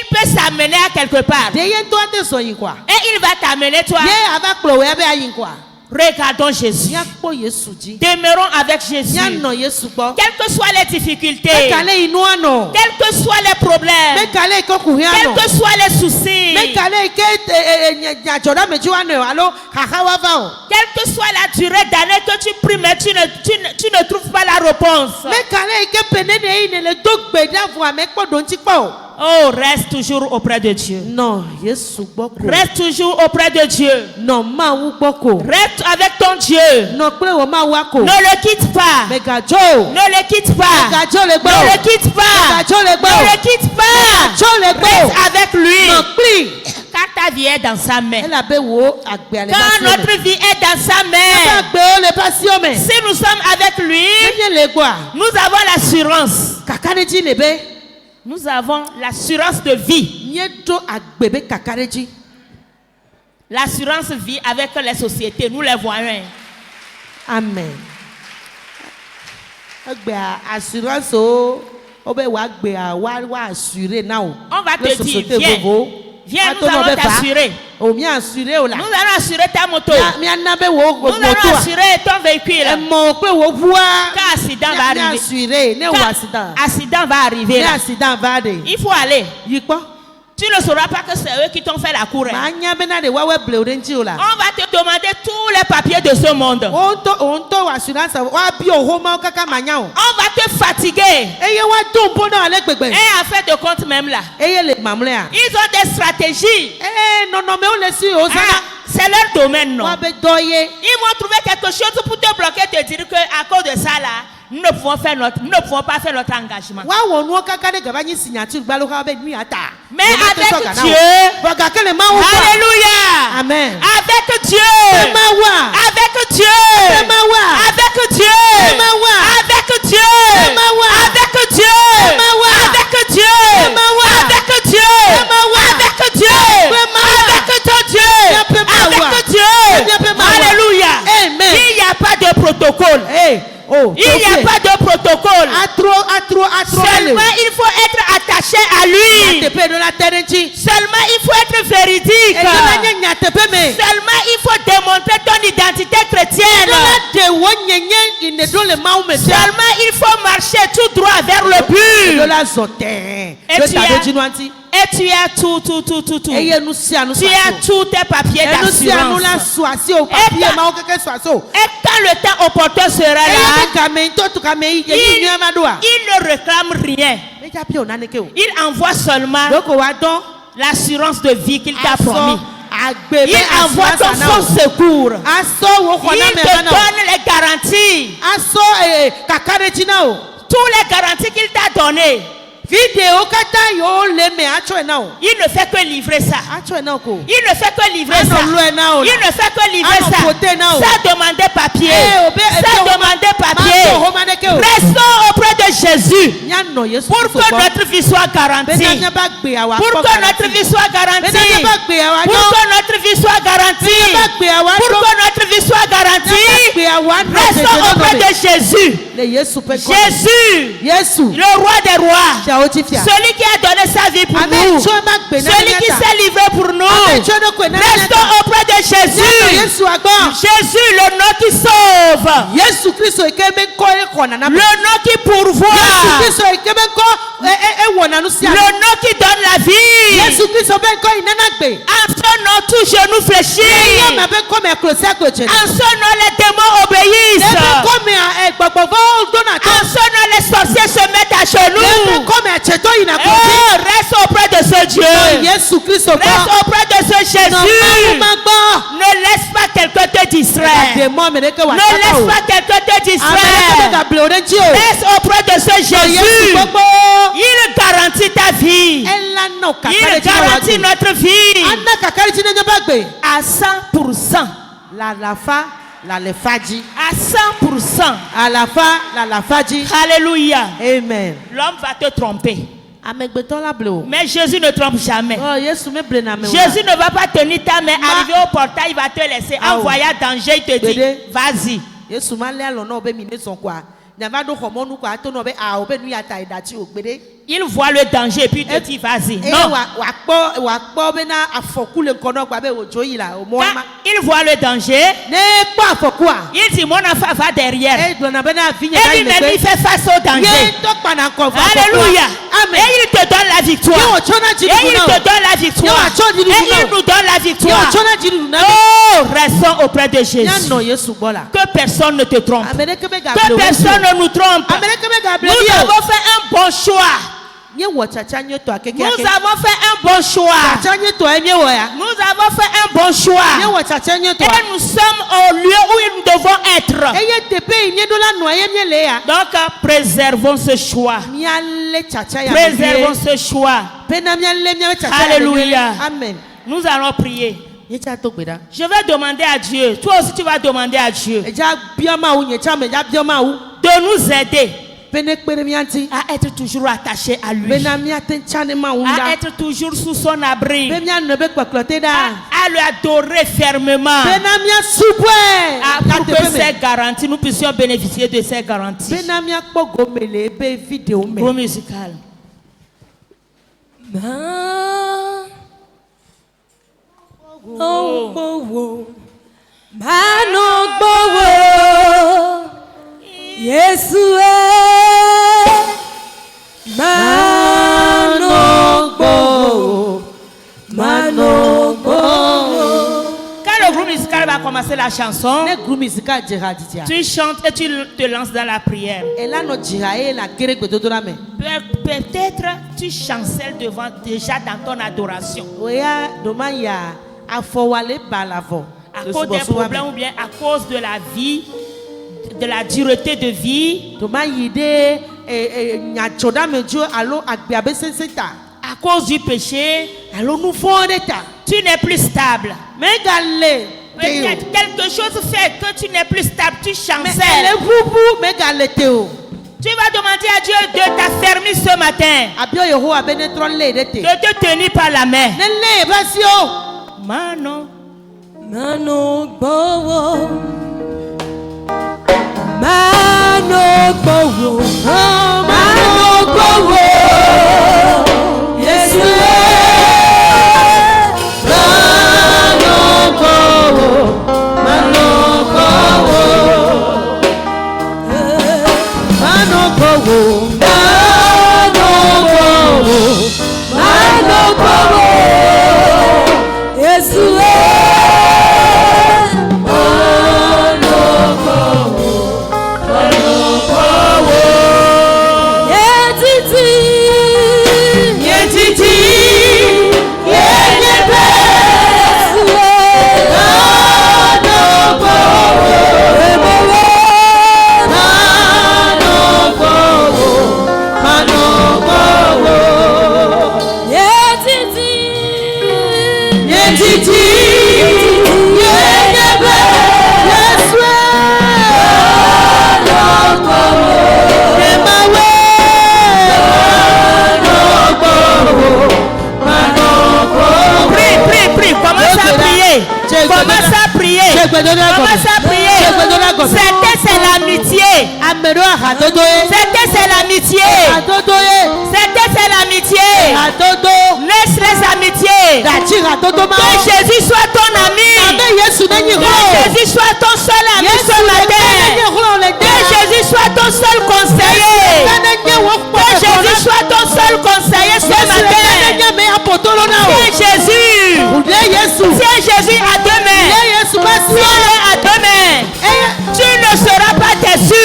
peut s'amener à quelque part? De ye ŋutɔ ade zɔ yi ŋkɔa. Et il va t'amener toi. Ye ava kplɔ wo ya be ayi ŋkɔa. Regardons Jésus. Míakpɔ Yesu dzi. Demeurons avec Jésus. Míanɔ Yesu gbɔ. Quelles que soient les difficultés, Meka le yi nua nɔ. quels que soient les problèmes, Meka le yi ke kuhia quels que nɔ. soient les soucis, Meka le yi ke nyadzɔɖamedzi wa nɔ alo xaxa wa va o. quelle que soit la durée d'année que tu pries, mais tu ne trouves pas la réponse. Meka le yi ke pene ne yi ne le do gbe ɖa vɔa mekpɔ ɖo ŋuti kpɔ o. Oh, reste toujours auprès de Dieu. Nɔ Yesu gbɔ ko. Reste toujours auprès de Dieu. Nɔ Mawu gbɔ ko. Reste avec ton Dieu. Nɔ kple wò Mawua ko. Ne le quitte pas. Megadzo o. Ne le quitte pas. Megadzo le gbɔ Ne o. le quitte pas. Megadzo le gbɔ Ne o. le quitte pas. Megadzo le gbɔ Reste o. avec lui. Nɔ kpli. Car ta vie est dans sa main. Elabe wo agbea le Quand ba si o me. notre vie est dans sa Ebe main, agbewo le ba si o me. si nous sommes avec lui, Nenye le gbɔa. nous avons l'assurance. Kaka ɖe dzi le be. Nous avons l'assurance de vie. Míeɖo agbe be kaka ɖe dzi. L'assurance vie avec les sociétés, nous les voyons. Amen. Egbea assurance o. Wobe w'agbea wa assuré na o. On va Le te dire, société viens. vovo. Viens, nous Ato allons n'o be fa. t'assurer. O mi assuré o la. Nous allons assurer ta moto. Miana be wo Nous allons motoa. assurer ton véhicule. Emɔ kple wo ʋua. Quand accident va Mi arriver. assuré ne wo Quand accident. accident va arriver. Ne Là. accident va ɖe. Il faut aller. Yi kpɔ. Tu ne sauras pas que c'est eux qui t'ont fait la cour. Hein. Maa nya bena ɖe woawɔe ble o ɖe ŋuti o la. On va te demander tous les papiers de ce monde. Wo ŋutɔ wo assurance woabi o xomawo kaka ma nya o. On va te fatiguer. Eye woado ŋpo na ale gbegbe. Et en fait de compte même là. Eye le mamlɛa. Ils ont des stratégies. Nɔnɔmewo le si o Ah, zana. c'est leur domaine, non? Woabe dɔ ye. Ils vont trouver quelque chose pour te bloquer, te dire que à cause de ça là, nous ne pouvons pas faire notre engagement. Wa wo nu kaka de gaba nyi signature gba lo ka be nu ata. Mais avec Dieu, alléluia. Amen. Avec Dieu, avec Dieu, avec Dieu, avec Dieu, avec Dieu, avec Dieu, avec Dieu, avec Dieu, avec Dieu, alléluia. Amen. Il n'y a pas de protocole. Il n'y a pas de protocole. Seulement il faut être attaché à lui. Seulement il faut être véridique. Seulement il faut démontrer ton identité chrétienne. Seulement il faut marcher tout droit vers le but. Et tu as tout. Tu as tous tes papiers d'assurance. Et quand le temps opportun sera là, il ne réclame rien. Il envoie seulement l'assurance de vie qu'il t'a promis. Il envoie ton fonds secours. Il te donne les garanties. Tous les garanties qu'il t'a données. Il ne fait que livrer ça. Il ne fait que livrer ça. Il ne fait que livrer ça. Ça demander papier. Ça demander papier. Restons auprès de Jésus. Pour que notre vie soit garantie. Pour que notre vie soit garantie. Pour que notre vie soit garantie. Pour que notre vie soit garantie. Restons auprès de Jésus. Jésus, le roi des rois. Celui qui a donné sa vie pour nous. Celui qui s'est livré pour nous. Restons auprès de Jésus. Jésus, le nom qui sauve. Le nom qui pourvoit. Le nom qui donne la vie. En son nom, tout genou fléchit. En son nom, les démons obéissent. En son nom, les sorciers se mettent à genoux. Reste auprès de ce Dieu. Reste auprès de ce Jésus. Ne laisse pas quelqu'un te distraire. Ne laisse pas quelqu'un te distraire. Reste auprès de ce Jésus. Il garantit ta vie. Il garantit notre vie à 100%. À 100%. Alléluia. Amen. L'homme va te tromper. Mais Jésus ne trompe jamais. Jésus ne va pas tenir ta main, arriver au portail, il va te laisser. En voyant danger, il te dit, vas-y. Il voit le danger et puis il te dit vas-y. Non. Quand il voit le danger, il dit mon enfant va derrière. Et lui-même il fait face au danger. Alléluia. Et il te donne la victoire. Et il te donne la victoire. Et il nous donne la victoire. Oh, restons auprès de Jésus. Que personne ne te trompe. Que personne ne nous trompe. Nous avons fait un bon choix. Nous avons fait un bon choix. Nous avons fait un bon choix. Et nous sommes au lieu où nous devons être. Donc préservons ce choix. Préservons ce choix. Alléluia. Nous allons prier. Je vais demander à Dieu. Toi aussi tu vas demander à Dieu de nous aider à être toujours attaché à lui, à être toujours sous son abri, à l'adorer fermement, pour que ces garanties, nous puissions bénéficier de ces garanties. Gros musical. Quand le groupe musical va commencer la chanson, tu chantes et tu te lances dans la prière. Peut-être tu chancelles devant déjà dans ton adoration. À cause des problèmes ou bien à cause de la vie de la dureté de vie, à cause du péché, tu n'es plus stable. Peut-être quelque chose fait que tu n'es plus stable, tu chancelles. Tu vas demander à Dieu de t'affermir ce matin, de te tenir par la main. Mano, Mano Bowo, Mano Bowo, oh Mano Bowo, yes Mano Bowo, Mano Bowo, Mano Bowo, Mano Bowo, yes Commence à prier. C'était c'est l'amitié. C'était c'est l'amitié. C'était c'est l'amitié. Laisse les amitiés. Que Jésus soit ton ami. Que Jésus soit ton seul ami ce matin. Que Jésus soit ton seul conseiller. Que Jésus soit ton seul conseiller ce matin. Tiens Jésus à deux mains. Tiens-le à deux mains. Tu ne seras pas déçu.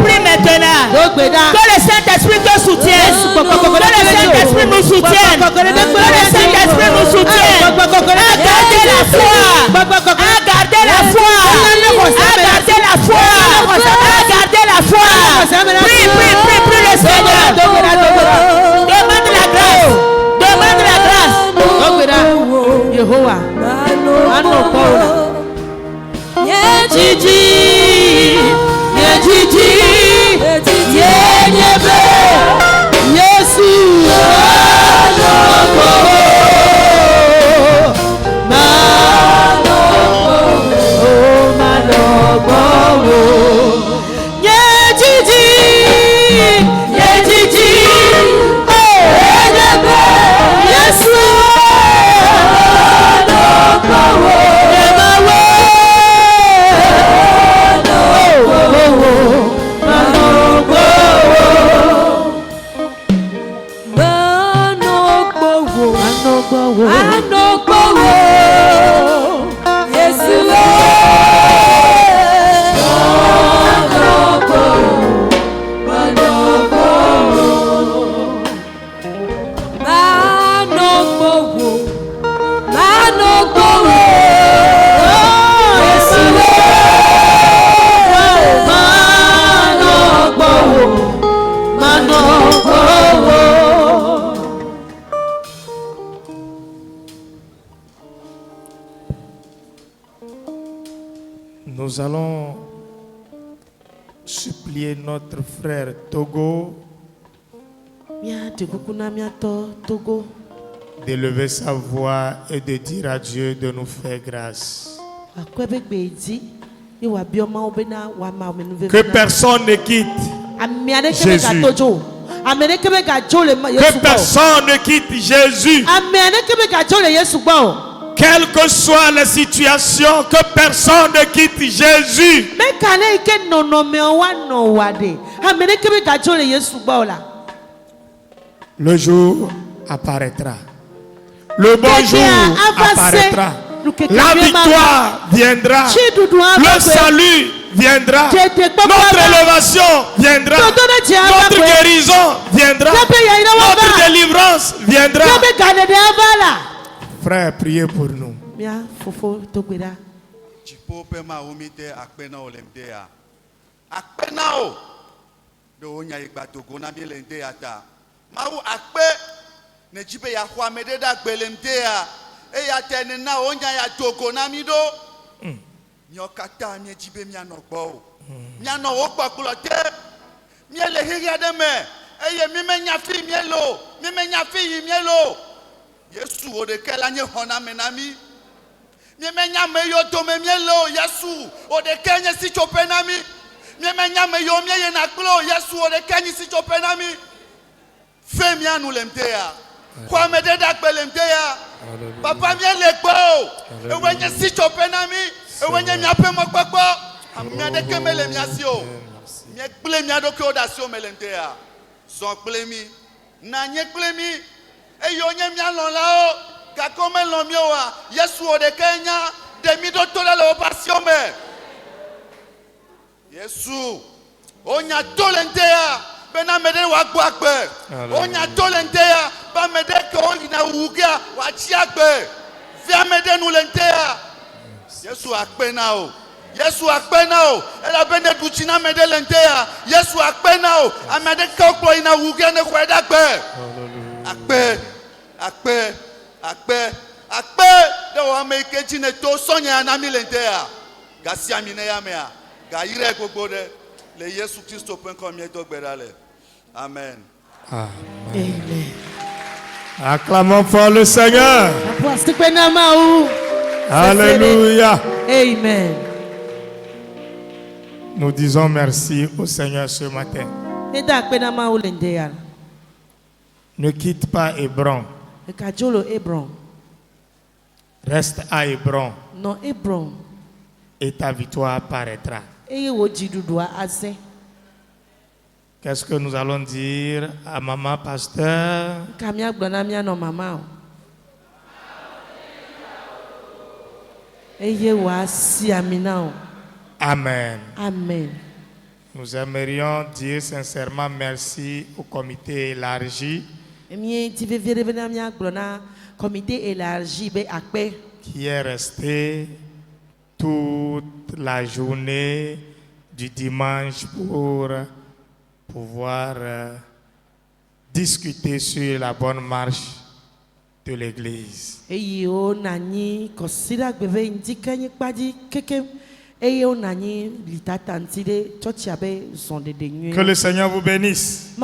Prie maintenant. Que le Saint-Esprit te soutienne. Que le Saint-Esprit nous soutienne. Que le Saint-Esprit nous soutienne. À garder la foi. À garder la foi. À garder la foi. À garder la foi. Prie le Seigneur. Demande la grâce. Demande la grâce. Yehovah, Mano Bowo, Yejiji, Yenyebe, Yesu, Mano Bowo, Mano Bowo, Yejiji, Yenyebe, Yesu. Nous allons supplier notre frère Togo d'élever sa voix et de dire à Dieu de nous faire grâce. Que personne ne quitte Jésus. Que personne ne quitte Jésus. Quelle que soit la situation, que personne ne quitte Jésus. Le jour apparaîtra. Le bon jour apparaîtra. La victoire viendra. Le salut viendra. Notre élévation viendra. Notre guérison viendra. Notre délivrance viendra. Frère, priez pour nous. pope ma umite akpena olemdea. Akpena o. Do onya igbadogo na mielende ata. Mau akpe ne jibe ya kwa mededa gbelemdea. E ya tene na onya ya dogo na mido. Nyokata mi jibe mi anogbo. Mi anowo gbakulote. Mi ele hiria de me. Eye mi me nyafi mielo. Mi me nyafi mielo. Yesu o de kela nye hona menami. Mi me nyame yo to me mielo. Yesu o de kenye si chopenami. Mi me nyame yo mi ye na klo. Yesu o de kenye si chopenami. Fe mi anu lemtea. Kwa me de dak belemtea. Papa mi ele gbo. E wenye si chopenami. E wenye mi ape mo gbogbo. Mi de kemele mi asio. Mi ekple mi adoke odasio melentea. Son plemi. Na nye plemi. E yo nye mi alon la o. Kakome lon mi wa. Yesu o de Kenya. De mi do tole le opasio me. Yesu. Onya tolentea. Bena mede wa gbagbe. Onya tolentea. Ba mede ke o ina wugia. Wa chiagbe. Via mede nu lentea. Yesu akpena o. Yesu akpena o. Ela bene duchina mede lentea. Yesu akpena o. Amede koklo ina wugia ne kweda gbe. Akpe. Akpe. Akpe. Akpe. De wa me keji ne to sonya na mi lentea. Gasi amine ya mea. Ga ire gbogbo de. Le Yesu Christo pen komie do gberale. Amen. Amen. Acclamons fort le Seigneur. Alléluia. Amen. Nous disons merci au Seigneur ce matin. Ne quitte pas Hébron. Reste à Hébron. Non, Hébron. Et ta victoire apparaîtra. Qu'est-ce que nous allons dire à maman pasteur? Amen. Amen. Nous aimerions dire sincèrement merci au comité élargi qui est resté toute la journée du dimanche pour pouvoir discuter sur la bonne marche de l'église. Que le Seigneur vous bénisse.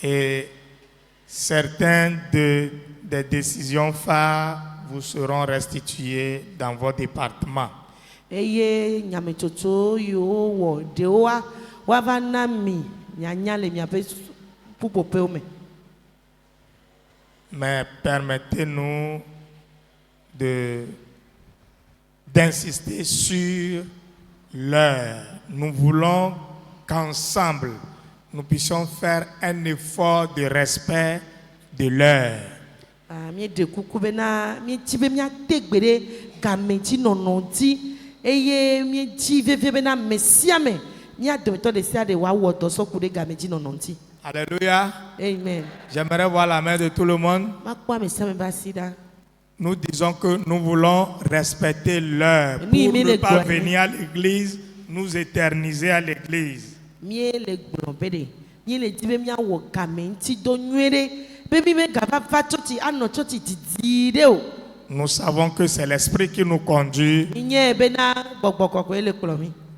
Et certaines des décisions phares vous seront restituées dans vos départements. Mais permettez-nous d'insister sur l'heure. Nous voulons qu'ensemble, nous puissions faire un effort de respect de l'heure. Alléluia. Amen. J'aimerais voir la main de tout le monde. Nous disons que nous voulons respecter l'heure pour ne pas venir à l'église, nous éterniser à l'église. Nous savons que c'est l'esprit qui nous conduit,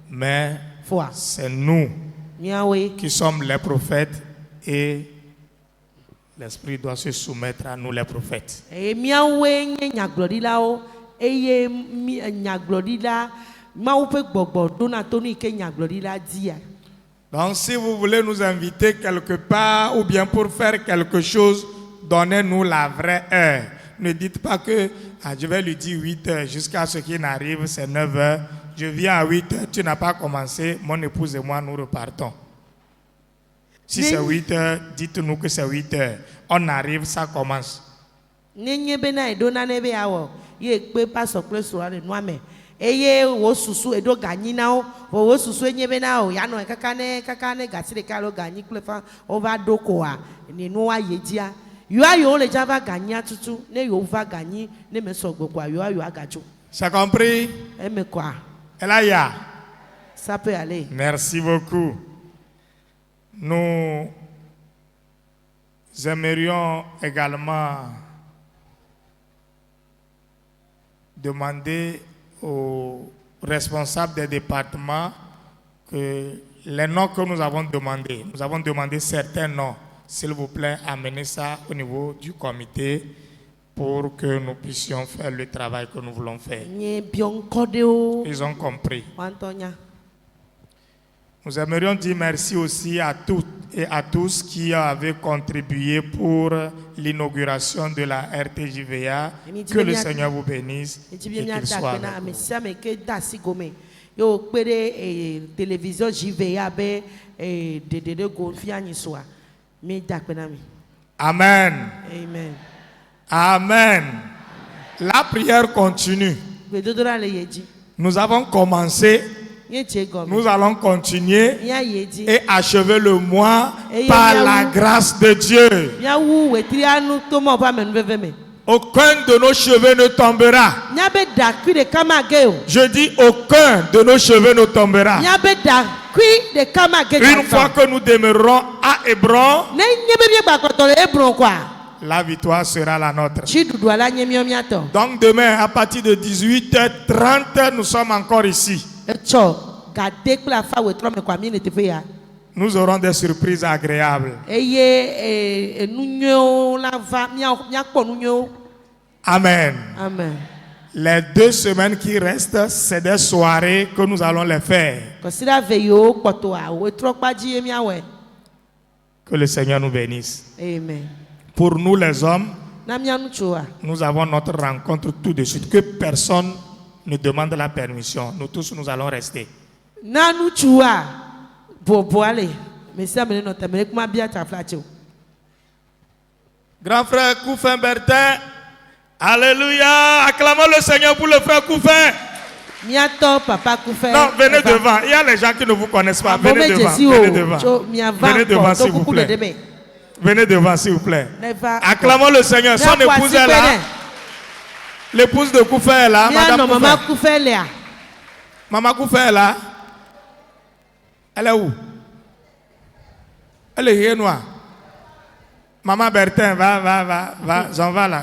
mais c'est nous qui sommes les prophètes et l'esprit doit se soumettre à nous les prophètes. Donc si vous voulez nous inviter quelque part ou bien pour faire quelque chose, donnez-nous la vraie heure. Ne dites pas que je vais lui dire 8 heures jusqu'à ce qu'il n'arrive, c'est 9 heures. Je viens à 8 heures, tu n'as pas commencé, mon épouse et moi nous repartons. Si c'est 8 heures, dites-nous que c'est 8 heures. On arrive, ça commence. C'est compris? Mais quoi? Et là, il y a. Ça peut aller. Merci beaucoup. Nous aimerions également demander aux responsables des départements que les noms que nous avons demandé certains noms. S'il vous plaît, amenez ça au niveau du comité pour que nous puissions faire le travail que nous voulons faire. Ils ont compris. Nous aimerions dire merci aussi à toutes et à tous qui avaient contribué pour l'inauguration de la RTJVA. Que le Seigneur vous bénisse et qu'il soit avec vous. Yo pere télévision JVA be de go fiani soa mi dakpena mi. Amen. Amen. Amen. La prière continue. Nous avons commencé. Nous allons continuer et achever le mois par la grâce de Dieu. Aucun de nos cheveux ne tombera. Je dis aucun de nos cheveux ne tombera. Une fois que nous demeurerons à Hébron, la victoire sera la nôtre. Donc demain, à partir de 18h30, nous sommes encore ici. Nous aurons des surprises agréables. Amen. Amen. Les 2 semaines qui restent, c'est des soirées que nous allons les faire. Que le Seigneur nous bénisse. Amen. Pour nous les hommes, nous avons notre rencontre tout de suite. Que personne ne demande la permission. Nous tous, nous allons rester. Grand frère Koufin Bertin, alléluia, acclamons le Seigneur pour le frère Koufin. Non, venez devant, il y a les gens qui ne vous connaissent pas, venez devant, venez devant. Venez devant s'il vous plaît. Venez devant s'il vous plaît. Acclamons le Seigneur, son épouse est là. L'épouse de Koufin est là, Madame Koufin. Maman Koufin est là. Elle est où? Elle est noire. Maman Bertin, va, j'en va là.